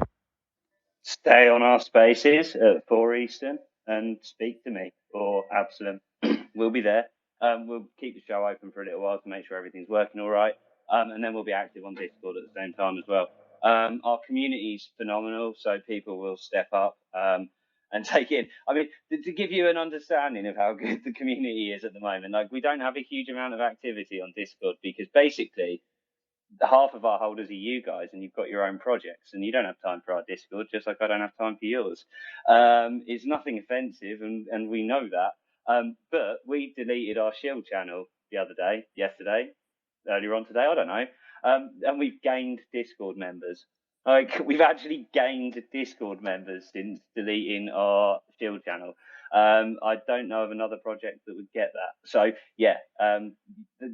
Stay on our spaces at 4 Eastern and speak to me or Absalom. We'll be there. We'll keep the show open for a little while to make sure everything's working all right. And then we'll be active on Discord at the same time as well. Our community's phenomenal, so people will step up and take in. I mean, to give you an understanding of how good the community is at the moment, like we don't have a huge amount of activity on Discord because basically half of our holders are you guys, and you've got your own projects, and you don't have time for our Discord, just like I don't have time for yours. It's nothing offensive, and we know that. But we deleted our Shield channel yesterday, earlier on today, I don't know. And we've gained Discord members. Like we've actually gained Discord members since deleting our Shield channel. I don't know of another project that would get that. So yeah,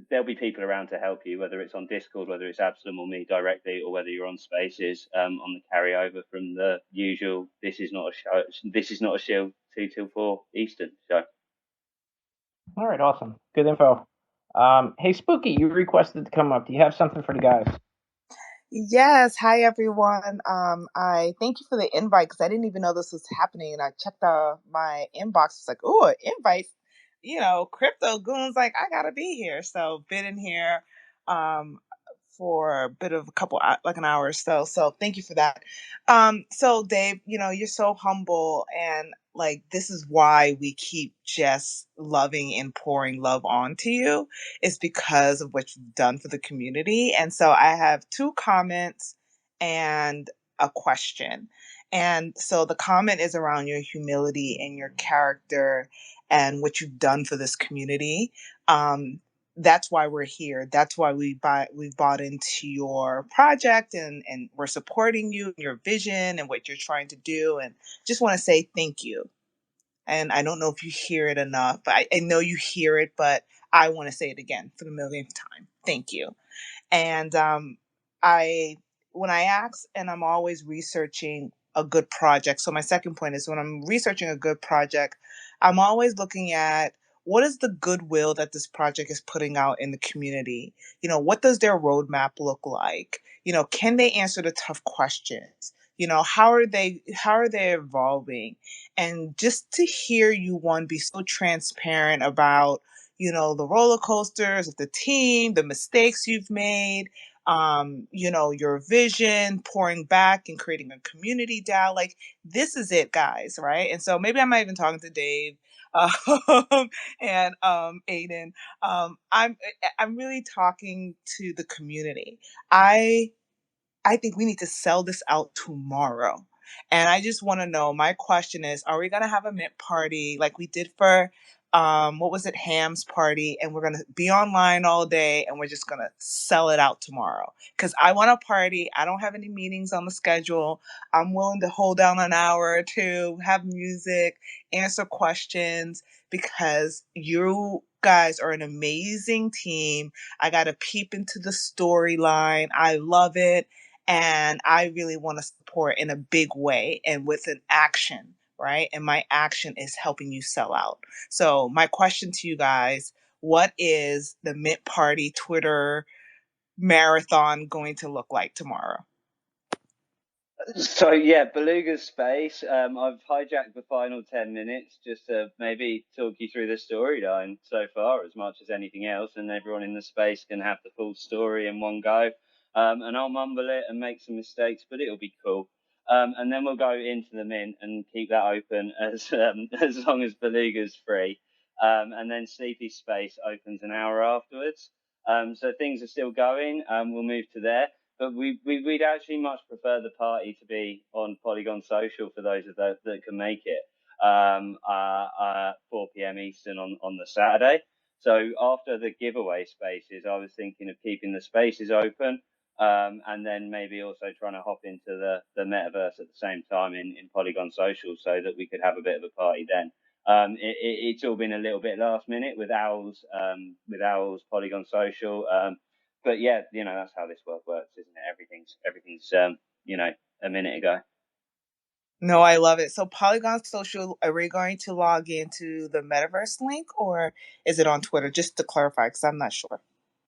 there'll be people around to help you, whether it's on Discord, whether it's Absalom or me directly, or whether you're on Spaces on the carryover from the usual. This is not a show. This is not a Shield 2 till 4 Eastern show. All right, awesome, good info. Hey Spooky, you requested to come up. Do you have something for the guys? Yes. Hi, everyone. I thank you for the invite because I didn't even know this was happening. And I checked my inbox. It's like, oh, invite, Crypto Goonz. Like, I gotta be here. So been in here for a bit of like an hour or so. So thank you for that. So Dave, you're so humble, and like this is why we keep just loving and pouring love onto you. It's because of what you've done for the community. And so I have 2 comments and a question. And so the comment is around your humility and your character and what you've done for this community. That's why we're here. That's why we've bought into your project, and we're supporting you, your vision and what you're trying to do. And just want to say thank you. And I don't know if you hear it enough, but I know you hear it, but I want to say it again for the millionth time. Thank you. And I when I ask, and I'm always researching a good project. So my second point is, when I'm researching a good project, I'm always looking at what is the goodwill that this project is putting out in the community. What does their roadmap look like? Can they answer the tough questions? How are they evolving? And just to hear you, one, be so transparent about the roller coasters of the team, the mistakes you've made, your vision, pouring back and creating a community DAO. Like, this is it, guys, right? And so maybe I'm not even talking to Dave and Aiden. I'm really talking to the community. I think we need to sell this out tomorrow. And I just want to know, my question is, are we going to have a mint party like we did for, what was it, Ham's party? And we're going to be online all day, and we're just going to sell it out tomorrow. Because I want a party. I don't have any meetings on the schedule. I'm willing to hold down an hour or two, have music, answer questions, because you guys are an amazing team. I got to peep into the storyline. I love it. And I really want to support in a big way and with an action, right? And my action is helping you sell out. So my question to you guys, what is the Mint Party Twitter marathon going to look like tomorrow? So yeah, Beluga's space. I've hijacked the final 10 minutes just to maybe talk you through the storyline so far as much as anything else, and everyone in the space can have the full story in one go. And I'll mumble it and make some mistakes, but it'll be cool. And then we'll go into the mint and keep that open as long as Beluga's free. And then Sleepy Space opens an hour afterwards. So things are still going. We'll move to there. But we'd actually much prefer the party to be on Polygon Social for those of those that can make it. 4 p.m. Eastern on the Saturday. So after the giveaway spaces, I was thinking of keeping the spaces open, and then maybe also trying to hop into the metaverse at the same time in Polygon Social, so that we could have a bit of a party then. It's all been a little bit last minute with Owls Polygon Social. But yeah, that's how this world works, isn't it? Everything's a minute ago. No, I love it. So Polygon Social, are we going to log into the metaverse link, or is it on Twitter? Just to clarify, because I'm not sure.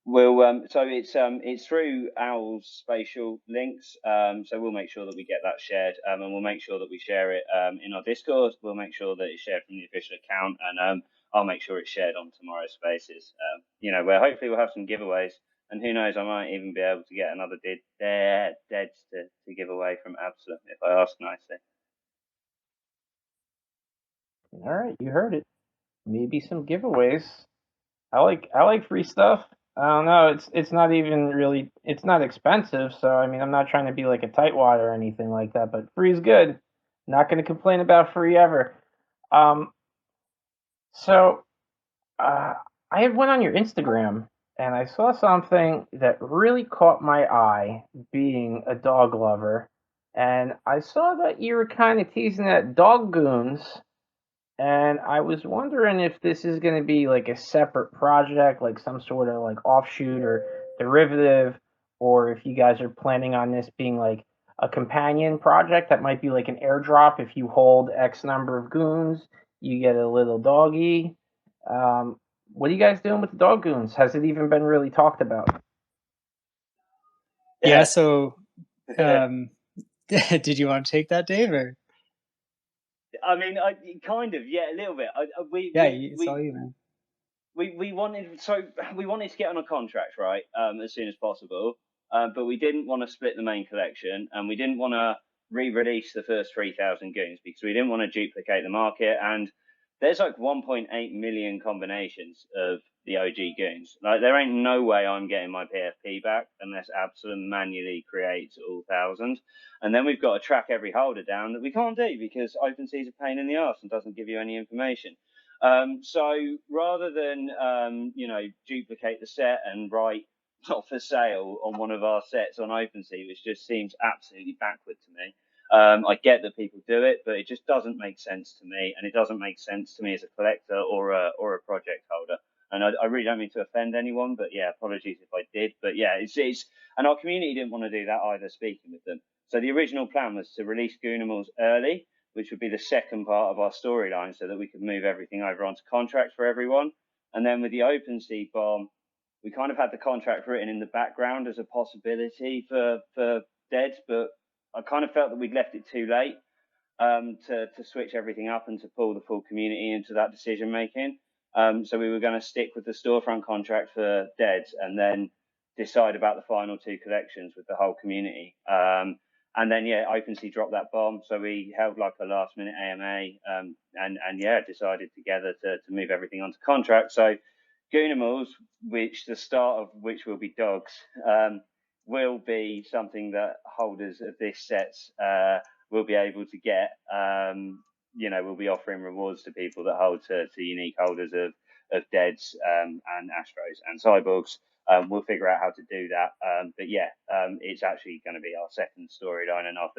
Well, so it's through Owl's spatial links. So we'll make sure that we get that shared, and we'll make sure that we share it in our Discord. We'll make sure that it's shared from the official account, and I'll make sure it's shared on tomorrow's spaces. Where hopefully we'll have some giveaways, and who knows, I might even be able to get another deads to give away from Absalom if I ask nicely. All right, you heard it. Maybe some giveaways. I like free stuff. I don't know. It's not even really. It's not expensive. So I mean, I'm not trying to be like a tightwad or anything like that. But free is good. Not going to complain about free ever. So I had went on your Instagram and I saw something that really caught my eye, being a dog lover, and I saw that you were kind of teasing that dog Goonz. And I was wondering if this is going to be like a separate project, like some sort of like offshoot or derivative, or if you guys are planning on this being like a companion project that might be like an airdrop. If you hold X number of Goonz, you get a little doggy. What are you guys doing with the dog Goonz? Has it even been really talked about? Yeah. So, did you want to take that, Dave? Or? I mean, kind of, yeah, a little bit. It's all you, man. We wanted to get on a contract, right, as soon as possible. but we didn't want to split the main collection, and we didn't want to re-release the first 3,000 goons because we didn't want to duplicate the market. And there's like 1.8 million combinations of the OG goons. Like, there ain't no way I'm getting my PFP back unless Absalom manually creates all 1,000. And then we've got to track every holder down that we can't do because OpenSea's a pain in the arse and doesn't give you any information. So rather than duplicate the set and write not for sale on one of our sets on OpenSea, which just seems absolutely backward to me. I get that people do it, but it just doesn't make sense to me, and it doesn't make sense to me as a collector or a project holder. And I really don't mean to offend anyone, but yeah, apologies if I did. But yeah, it's and our community didn't want to do that either, speaking with them. So the original plan was to release Goonimals early, which would be the second part of our storyline, so that we could move everything over onto contracts for everyone. And then with the OpenSea bomb, we kind of had the contract written in the background as a possibility for Dead, but I kind of felt that we'd left it too late to switch everything up and to pull the full community into that decision making. So we were going to stick with the storefront contract for Dead and then decide about the final two collections with the whole community. And then, yeah, OpenSea dropped that bomb. So we held like a last minute AMA and yeah, decided together to move everything onto contract. So Goonimals, which the start of which will be dogs, will be something that holders of this sets will be able to get. We'll be offering rewards to people that hold to unique holders of Deads and Astros and Cyborgs. We'll figure out how to do that. But yeah, it's actually going to be our second storyline and our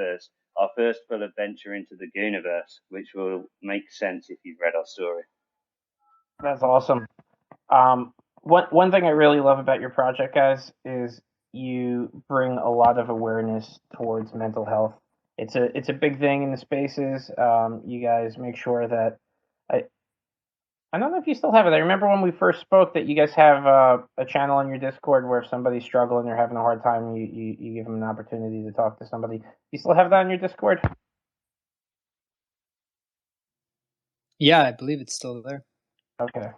first full adventure into the Gooniverse, which will make sense if you've read our story. That's awesome. One thing I really love about your project, guys, is you bring a lot of awareness towards mental health. It's a big thing in the spaces. You guys make sure that I don't know if you still have it. I remember when we first spoke that you guys have a channel on your Discord where if somebody's struggling or having a hard time, you give them an opportunity to talk to somebody. You still have that on your Discord? Yeah, I believe it's still there. Okay.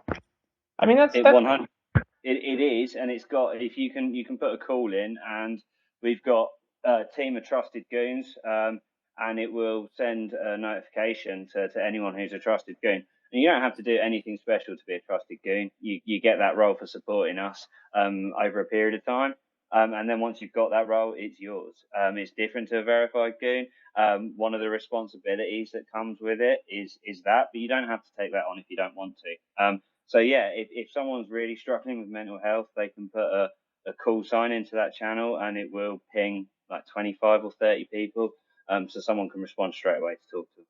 I mean, that's 100. It is, and it's got, if you can put a call in, and we've got a team of trusted goons, and it will send a notification to anyone who's a trusted goon. And you don't have to do anything special to be a trusted goon. You get that role for supporting us over a period of time. And then once you've got that role, it's yours. It's different to a verified goon. One of the responsibilities that comes with it is that, but you don't have to take that on if you don't want to. So yeah, if someone's really struggling with mental health, they can put a call sign into that channel and it will ping like 25 or 30 people. So someone can respond straight away to talk to them.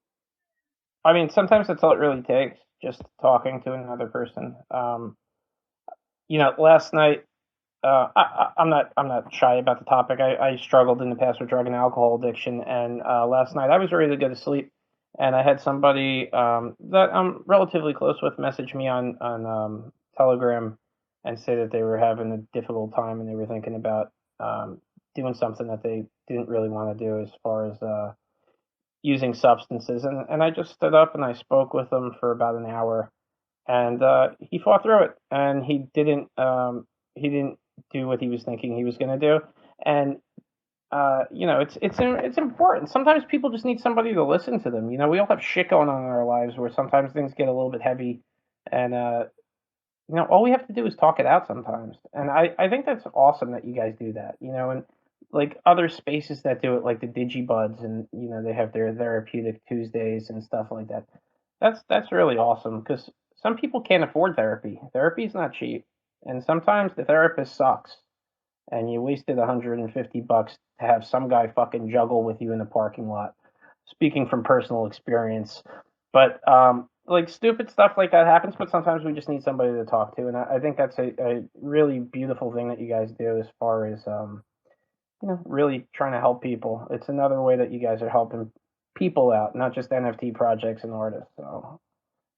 I mean, sometimes that's all it really takes, just talking to another person. Last night, I'm not shy about the topic. I struggled in the past with drug and alcohol addiction, and last night I was ready to go to sleep, and I had somebody that I'm relatively close with message me on Telegram and say that they were having a difficult time and they were thinking about doing something that they didn't really want to do as far as using substances, and I just stood up and I spoke with him for about an hour, and he fought through it, and he didn't do what he was thinking he was going to do, and it's important. Sometimes people just need somebody to listen to them. We all have shit going on in our lives where sometimes things get a little bit heavy, and all we have to do is talk it out sometimes, and I think that's awesome that you guys do that. And like other spaces that do it, like the Digibuds, and they have their therapeutic Tuesdays and stuff like that. That's really awesome because some people can't afford therapy. Therapy's not cheap, and sometimes the therapist sucks, and you wasted $150 to have some guy fucking juggle with you in the parking lot. Speaking from personal experience, but like stupid stuff like that happens, but sometimes we just need somebody to talk to, and I think that's a really beautiful thing that you guys do as far as really trying to help people. It's another way that you guys are helping people out, not just NFT projects and artists. So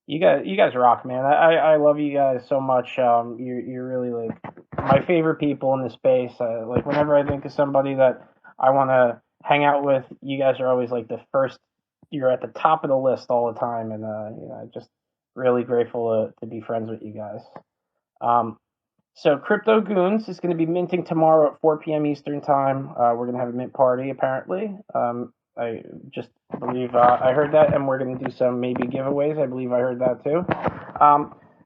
you guys rock, man. I love you guys so much. You're really like my favorite people in the space. Like whenever I think of somebody that I want to hang out with, you guys are always like the first. You're at the top of the list all the time, and just really grateful to be friends with you guys. So Crypto Goonz is going to be minting tomorrow at 4 p.m. Eastern time. We're going to have a mint party apparently. I just believe I heard that, and we're going to do some maybe giveaways. I believe I heard that too.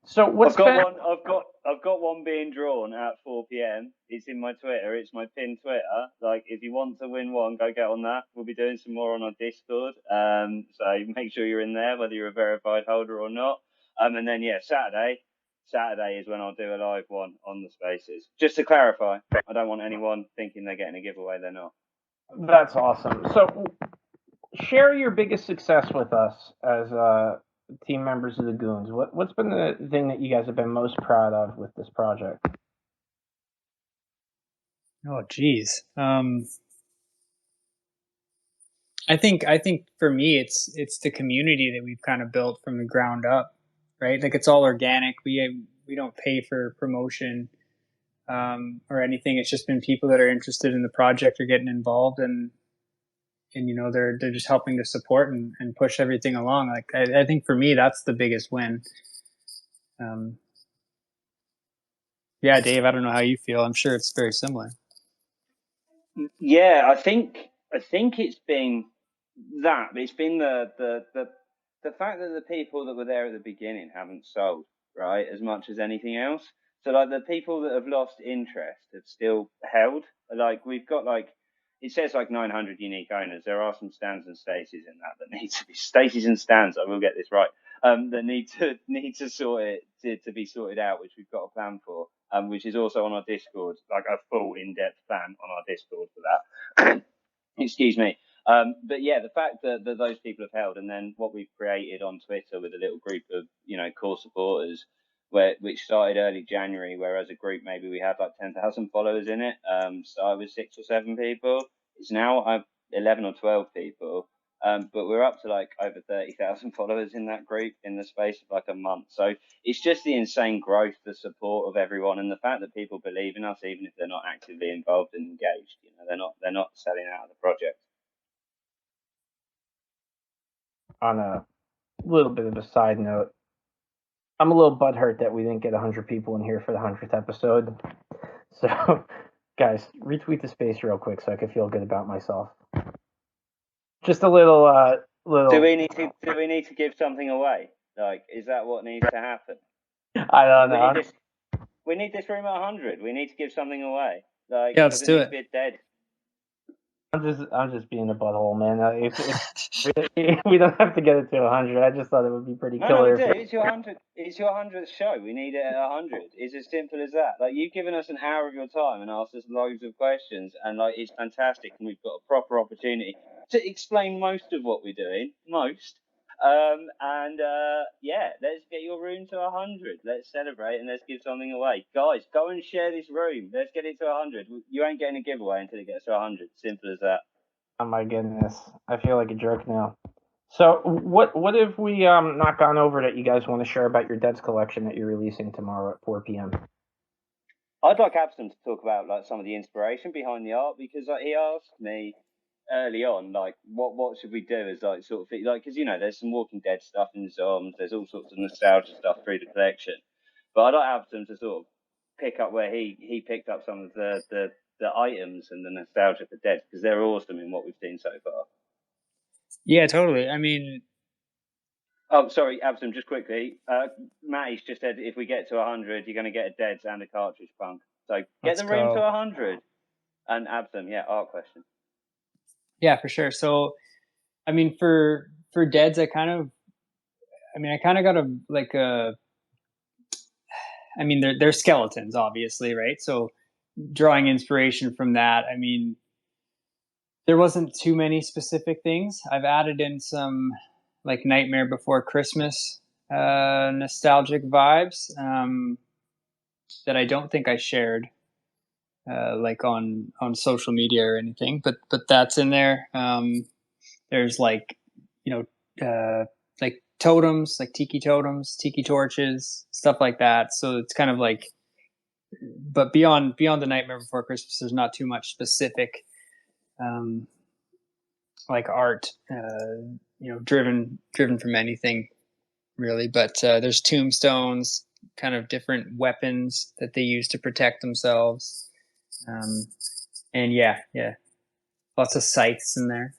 So what's I've got one being drawn at 4 p.m. It's in my Twitter. It's my pinned Twitter. Like, if you want to win one, go get on that. We'll be doing some more on our Discord. So make sure you're in there, whether you're a verified holder or not. And then Saturday is when I'll do a live one on the Spaces. Just to clarify, I don't want anyone thinking they're getting a giveaway. They're not. That's awesome. So share your biggest success with us as team members of the Goonz. What's been the thing that you guys have been most proud of with this project? Oh, geez. I think for me, it's the community that we've kind of built from the ground up, right? Like, it's all organic. We don't pay for promotion or anything. It's just been people that are interested in the project are getting involved, and you know, they're just helping to support and push everything along. Like, I think for me, that's the biggest win. Yeah, Dave, I don't know how you feel. I'm sure it's very similar. Yeah, I think it's been that. It's been the fact that the people that were there at the beginning haven't sold, right, as much as anything else. So, like, the people that have lost interest have still held. Like, we've got, like, it says like 900 unique owners. There are some stands and stasis in that need to be stasis and stands. I will get this right. That need to sort it to be sorted out, which we've got a plan for. Which is also on our Discord, like a full in-depth plan on our Discord for that. Excuse me. But yeah, the fact that those people have held, and then what we've created on Twitter with a little group of, you know, core supporters, which started early January, where as a group maybe we had like 10,000 followers in it. Started with 6 or 7 people. It's now 11 or 12 people. But we're up to like over 30,000 followers in that group in the space of like a month. So it's just the insane growth, the support of everyone, and the fact that people believe in us, even if they're not actively involved and engaged. You know, they're not selling out of the project. On a little bit of a side note, I'm a little butthurt that we didn't get 100 people in here for the 100th episode. So, guys, retweet the space real quick so I can feel good about myself. Just a little. Do we need to give something away? Like, is that what needs to happen? I don't know. We need this room at 100. We need to give something away. Like, yeah, let's do it. Be dead. I'm just being a butthole, man. We don't have to get it to 100. I just thought it would be pretty killer. No, we do. It's your 100. It's your 100th show. We need it at 100. It's as simple as that. Like, you've given us an hour of your time and asked us loads of questions, and like, it's fantastic. And we've got a proper opportunity to explain most of what we're doing. Yeah, let's get your room to 100. Let's celebrate and let's give something away. Guys, go and share this room. Let's get it to 100. You ain't getting a giveaway until it gets to 100. Simple as that. Oh my goodness, I feel like a jerk now. So what have we not gone over that you guys want to share about your Deads collection that you're releasing tomorrow at 4 p.m.? I'd like Absam to talk about like some of the inspiration behind the art, because like, he asked me early on, like, what should we do as like sort of like, because you know there's some Walking Dead stuff in Zombs, there's all sorts of nostalgia stuff through the collection, but I'd like Absam to sort of pick up where he picked up some of the items and the nostalgia for Dead, because they're awesome in what we've seen so far. Yeah, totally. I mean, oh, sorry, Absam, just quickly. Matty's just said if we get to 100, you're going to get a Deads and a cartridge punk. So get the room to 100. And Absam, yeah, art question. Yeah, for sure. So, I mean, for Deads, I kind of got I mean, they're skeletons, obviously, right? So, drawing inspiration from that, I mean, there wasn't too many specific things. I've added in some like Nightmare Before Christmas nostalgic vibes that I don't think I shared like on social media or anything, but that's in there. There's like, you know, like totems, like tiki totems, tiki torches, stuff like that. So it's kind of like, but beyond the Nightmare Before Christmas, there's not too much specific like art, you know, driven from anything really. But there's tombstones, kind of different weapons that they use to protect themselves. And yeah, lots of scythes in there,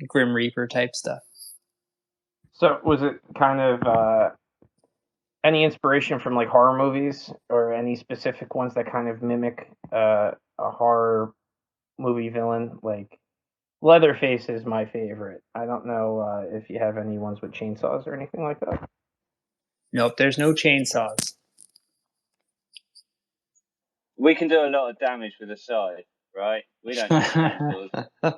Grim Reaper type stuff. So was it kind of any inspiration from like horror movies or any specific ones that kind of mimic a horror movie villain? Like Leatherface is my favorite. I don't know if you have any ones with chainsaws or anything like that. Nope, there's no chainsaws. We can do a lot of damage with a scythe, right? We don't need chainsaws.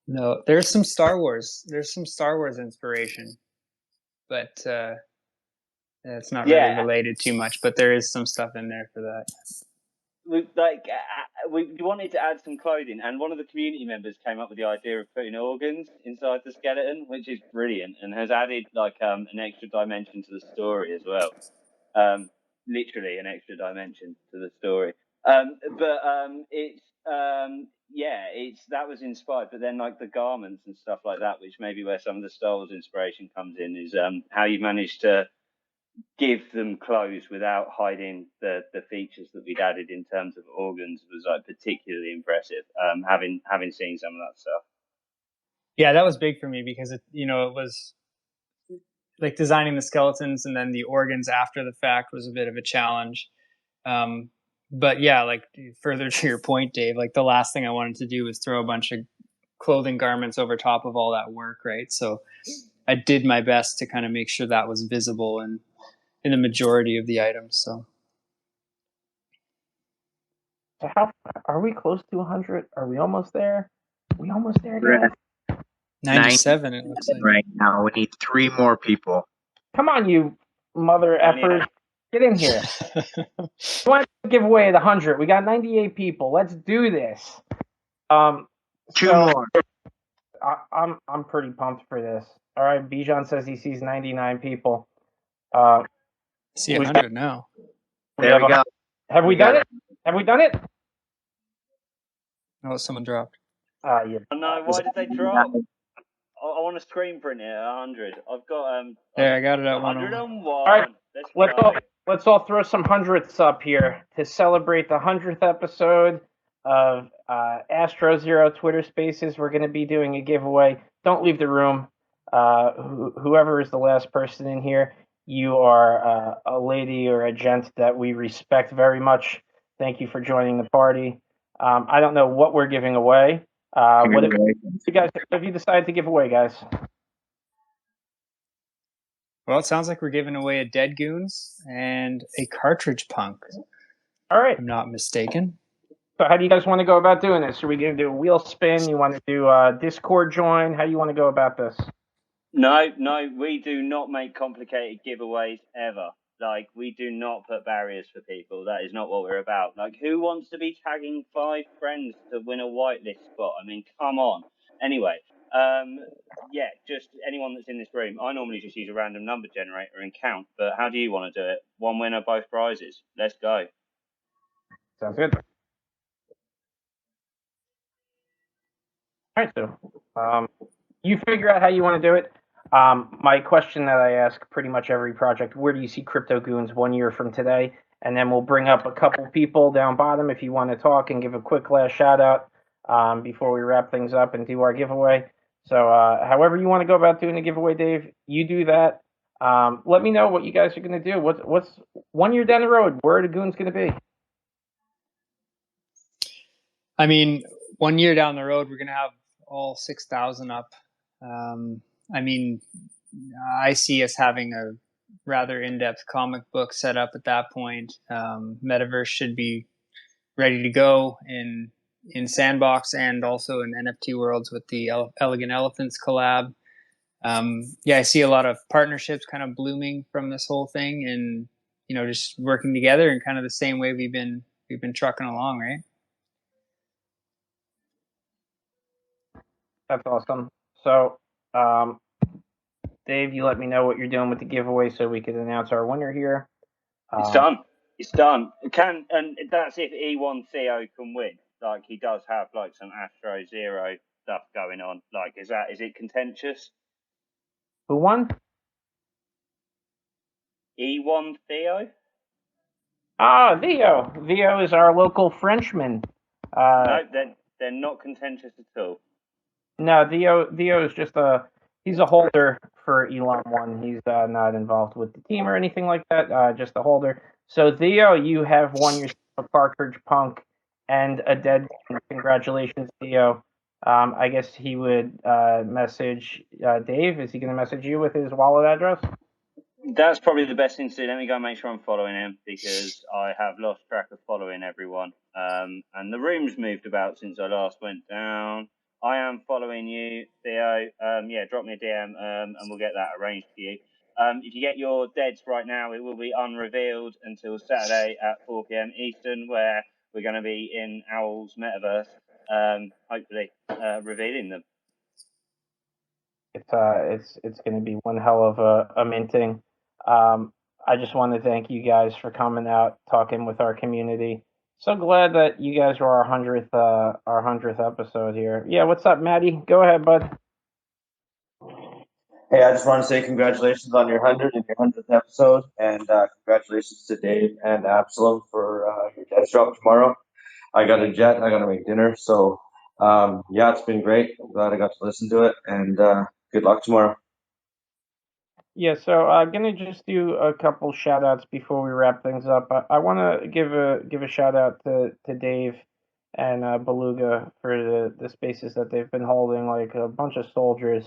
No, there's some Star Wars. There's some Star Wars inspiration, but it's not really related too much. But there is some stuff in there for that. We wanted to add some clothing, and one of the community members came up with the idea of putting organs inside the skeleton, which is brilliant, and has added like an extra dimension to the story as well. Literally an extra dimension to the story. That was inspired, but then like the garments and stuff like that, which may be where some of the Star Wars inspiration comes in, is how you managed to give them clothes without hiding the features that we'd added in terms of organs was like particularly impressive. Having seen some of that stuff. Yeah, that was big for me because it was like designing the skeletons and then the organs after the fact was a bit of a challenge. But yeah, like further to your point, Dave, like the last thing I wanted to do was throw a bunch of clothing garments over top of all that work, right? So I did my best to kind of make sure that was visible and in the majority of the items. So how are we close to 100? Are we almost there? Are we almost there, guys? 97, it looks like. Right now, we need 3 more people. Come on, you mother effers. Get in here. We want to give away the 100. We got 98 people. Let's do this. 2 more. I'm pretty pumped for this. All right, Bijan says he sees 99 people. See 100 now. There we go. Have we done it? Have we done it? Oh, someone dropped. Yeah. Oh no, why did they drop? I want to screen print it at 100. I've got there, I got it at 101. All right, let's all throw some hundredths up here to celebrate the 100th episode of AstroZero Twitter Spaces. We're going to be doing a giveaway. Don't leave the room. Whoever is the last person in here, you are a lady or a gent that we respect very much. Thank you for joining the party. I don't know what we're giving away. What have you decided to give away, guys? Well, it sounds like we're giving away a dead Goonz and a cartridge punk. All right. I'm not mistaken. So how do you guys want to go about doing this? Are we going to do a wheel spin? You want to do a Discord join? How do you want to go about this? No, we do not make complicated giveaways ever. Like, we do not put barriers for people. That is not what we're about. Like, who wants to be tagging 5 friends to win a whitelist spot? I mean, come on. Anyway, just anyone that's in this room. I normally just use a random number generator and count, but how do you want to do it? 1 winner, both prizes. Let's go. Sounds good. All right, so you figure out how you want to do it. My question that I ask pretty much every project, where do you see Crypto Goonz 1 year from today? And then we'll bring up a couple people down bottom if you want to talk and give a quick last shout out before we wrap things up and do our giveaway. So however you want to go about doing the giveaway, Dave, you do that. Let me know what you guys are going to do. What's 1 year down the road? Where are the Goonz going to be? I mean, 1 year down the road, we're going to have all 6,000 up. I mean, I see us having a rather in-depth comic book set up at that point. Metaverse should be ready to go in Sandbox and also in NFT worlds with the Elegant Elephants collab. I see a lot of partnerships kind of blooming from this whole thing, and just working together in kind of the same way we've been trucking along, right? That's awesome. So, Dave, you let me know what you're doing with the giveaway so we can announce our winner here. It's done. It's done. And that's if E1 Theo can win. Like, he does have like some AstroZero stuff going on. Like, is it contentious? Who won? E1 Theo? Ah, Theo. Theo is our local Frenchman. No, they're not contentious at all. No, Theo is just he's a holder for Elon One. He's not involved with the team or anything like that. Just a holder. So Theo, you have won yourself a cartridge punk and a dead. Congratulations, Theo. I guess he would message Dave. Is he going to message you with his wallet address? That's probably the best thing to do. Let me go and make sure I'm following him, because I have lost track of following everyone. And the room's moved about since I last went down. I am following you, Theo. Yeah, drop me a DM, and we'll get that arranged for you. If you get your deads right now, it will be unrevealed until Saturday at 4 p.m. Eastern, where we're going to be in Owl's metaverse, hopefully revealing them. It's going to be one hell of a minting. I just want to thank you guys for coming out, talking with our community. So glad that you guys were our 100th episode here. Yeah, what's up, Maddie? Go ahead, bud. Hey, I just want to say congratulations on your 100th episode, and congratulations to Dave and Absalom for your death drop tomorrow. I got a jet, I got to make dinner, so yeah, it's been great. I'm glad I got to listen to it, and good luck tomorrow. Yeah, so I'm gonna just do a couple shout outs before we wrap things up. I want to give a shout out to Dave and Beluga for the spaces that they've been holding, like a bunch of soldiers,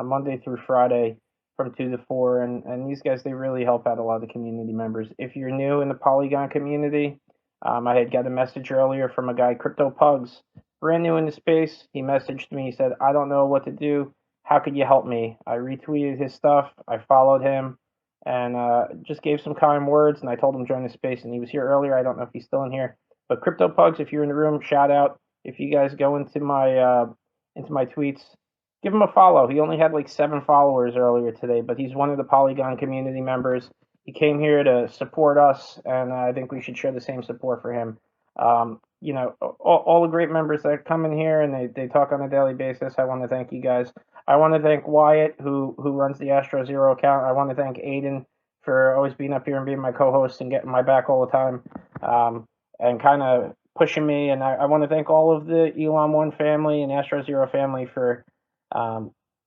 Monday through Friday from 2 to 4, and these guys, they really help out a lot of the community members. If you're new in the Polygon community, I had got a message earlier from a guy, Crypto Pugs, brand new in the space. He messaged me. He said, "I don't know what to do. How could you help me?" I retweeted his stuff. I followed him and just gave some kind words. And I told him join the space. And he was here earlier. I don't know if he's still in here. But Crypto Pugs, if you're in the room, shout out. If you guys go into my tweets, give him a follow. He only had like 7 followers earlier today, but he's one of the Polygon community members. He came here to support us, and I think we should show the same support for him. You know, all the great members that come in here and they talk on a daily basis. I want to thank you guys. I want to thank Wyatt, who runs the AstroZero account. I want to thank Aiden for always being up here and being my co-host and getting my back all the time, and kind of pushing me. And I want to thank all of the Elon One family and AstroZero family for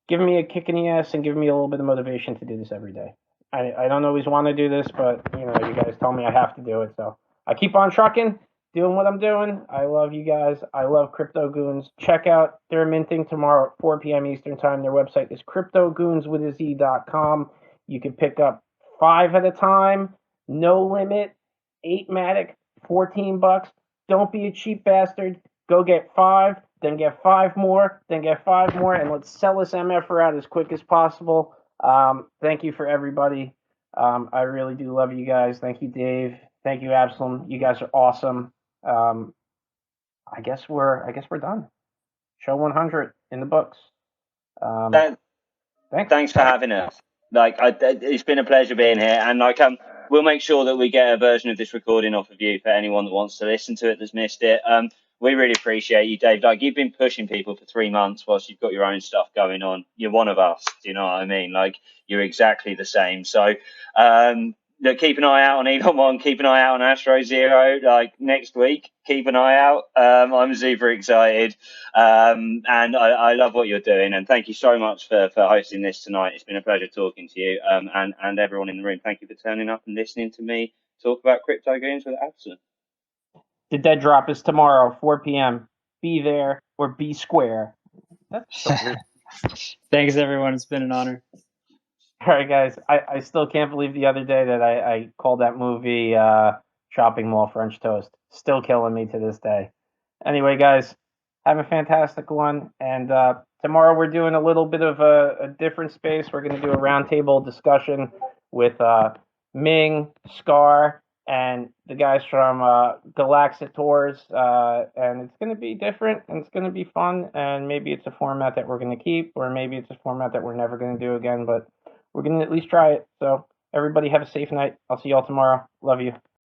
giving me a kick in the ass and giving me a little bit of motivation to do this every day. I don't always want to do this, but you know, you guys tell me I have to do it, so I keep on trucking, doing what I'm doing. I love you guys. I love Crypto Goonz. Check out their minting tomorrow at 4 p.m. Eastern time. Their website is cryptogoonz.com. You can pick up 5 at a time, no limit, 8matic, $14. Don't be a cheap bastard. Go get 5, then get 5 more, then get 5 more, and let's sell this MFR out as quick as possible. Thank you for everybody. I really do love you guys. Thank you, Dave. Thank you, Absalom. You guys are awesome. I guess we're done. Show 100 in the books. Thanks for having us. It's been a pleasure being here, and we'll make sure that we get a version of this recording off of you for anyone that wants to listen to it that's missed it. We really appreciate you, Dave. Like, you've been pushing people for 3 months whilst you've got your own stuff going on. You're one of us. Do you know what I mean? Like, you're exactly the same. So, look, keep an eye out on Elon One. Keep an eye out on AstroZero. Like, next week, keep an eye out. I'm super excited, and I love what you're doing. And thank you so much for hosting this tonight. It's been a pleasure talking to you, and everyone in the room. Thank you for turning up and listening to me talk about crypto games with Absalom. The dead drop is tomorrow, 4 p.m. Be there or be square. That's so weird. Thanks, everyone. It's been an honor. All right, guys. I still can't believe the other day that I called that movie Shopping Mall French Toast. Still killing me to this day. Anyway, guys, have a fantastic one. And tomorrow we're doing a little bit of a different space. We're going to do a roundtable discussion with Ming, Scar, and the guys from Galaxic Tours. And it's going to be different, and it's going to be fun. And maybe it's a format that we're going to keep, or maybe it's a format that we're never going to do again. But we're going to at least try it. So everybody have a safe night. I'll see y'all tomorrow. Love you.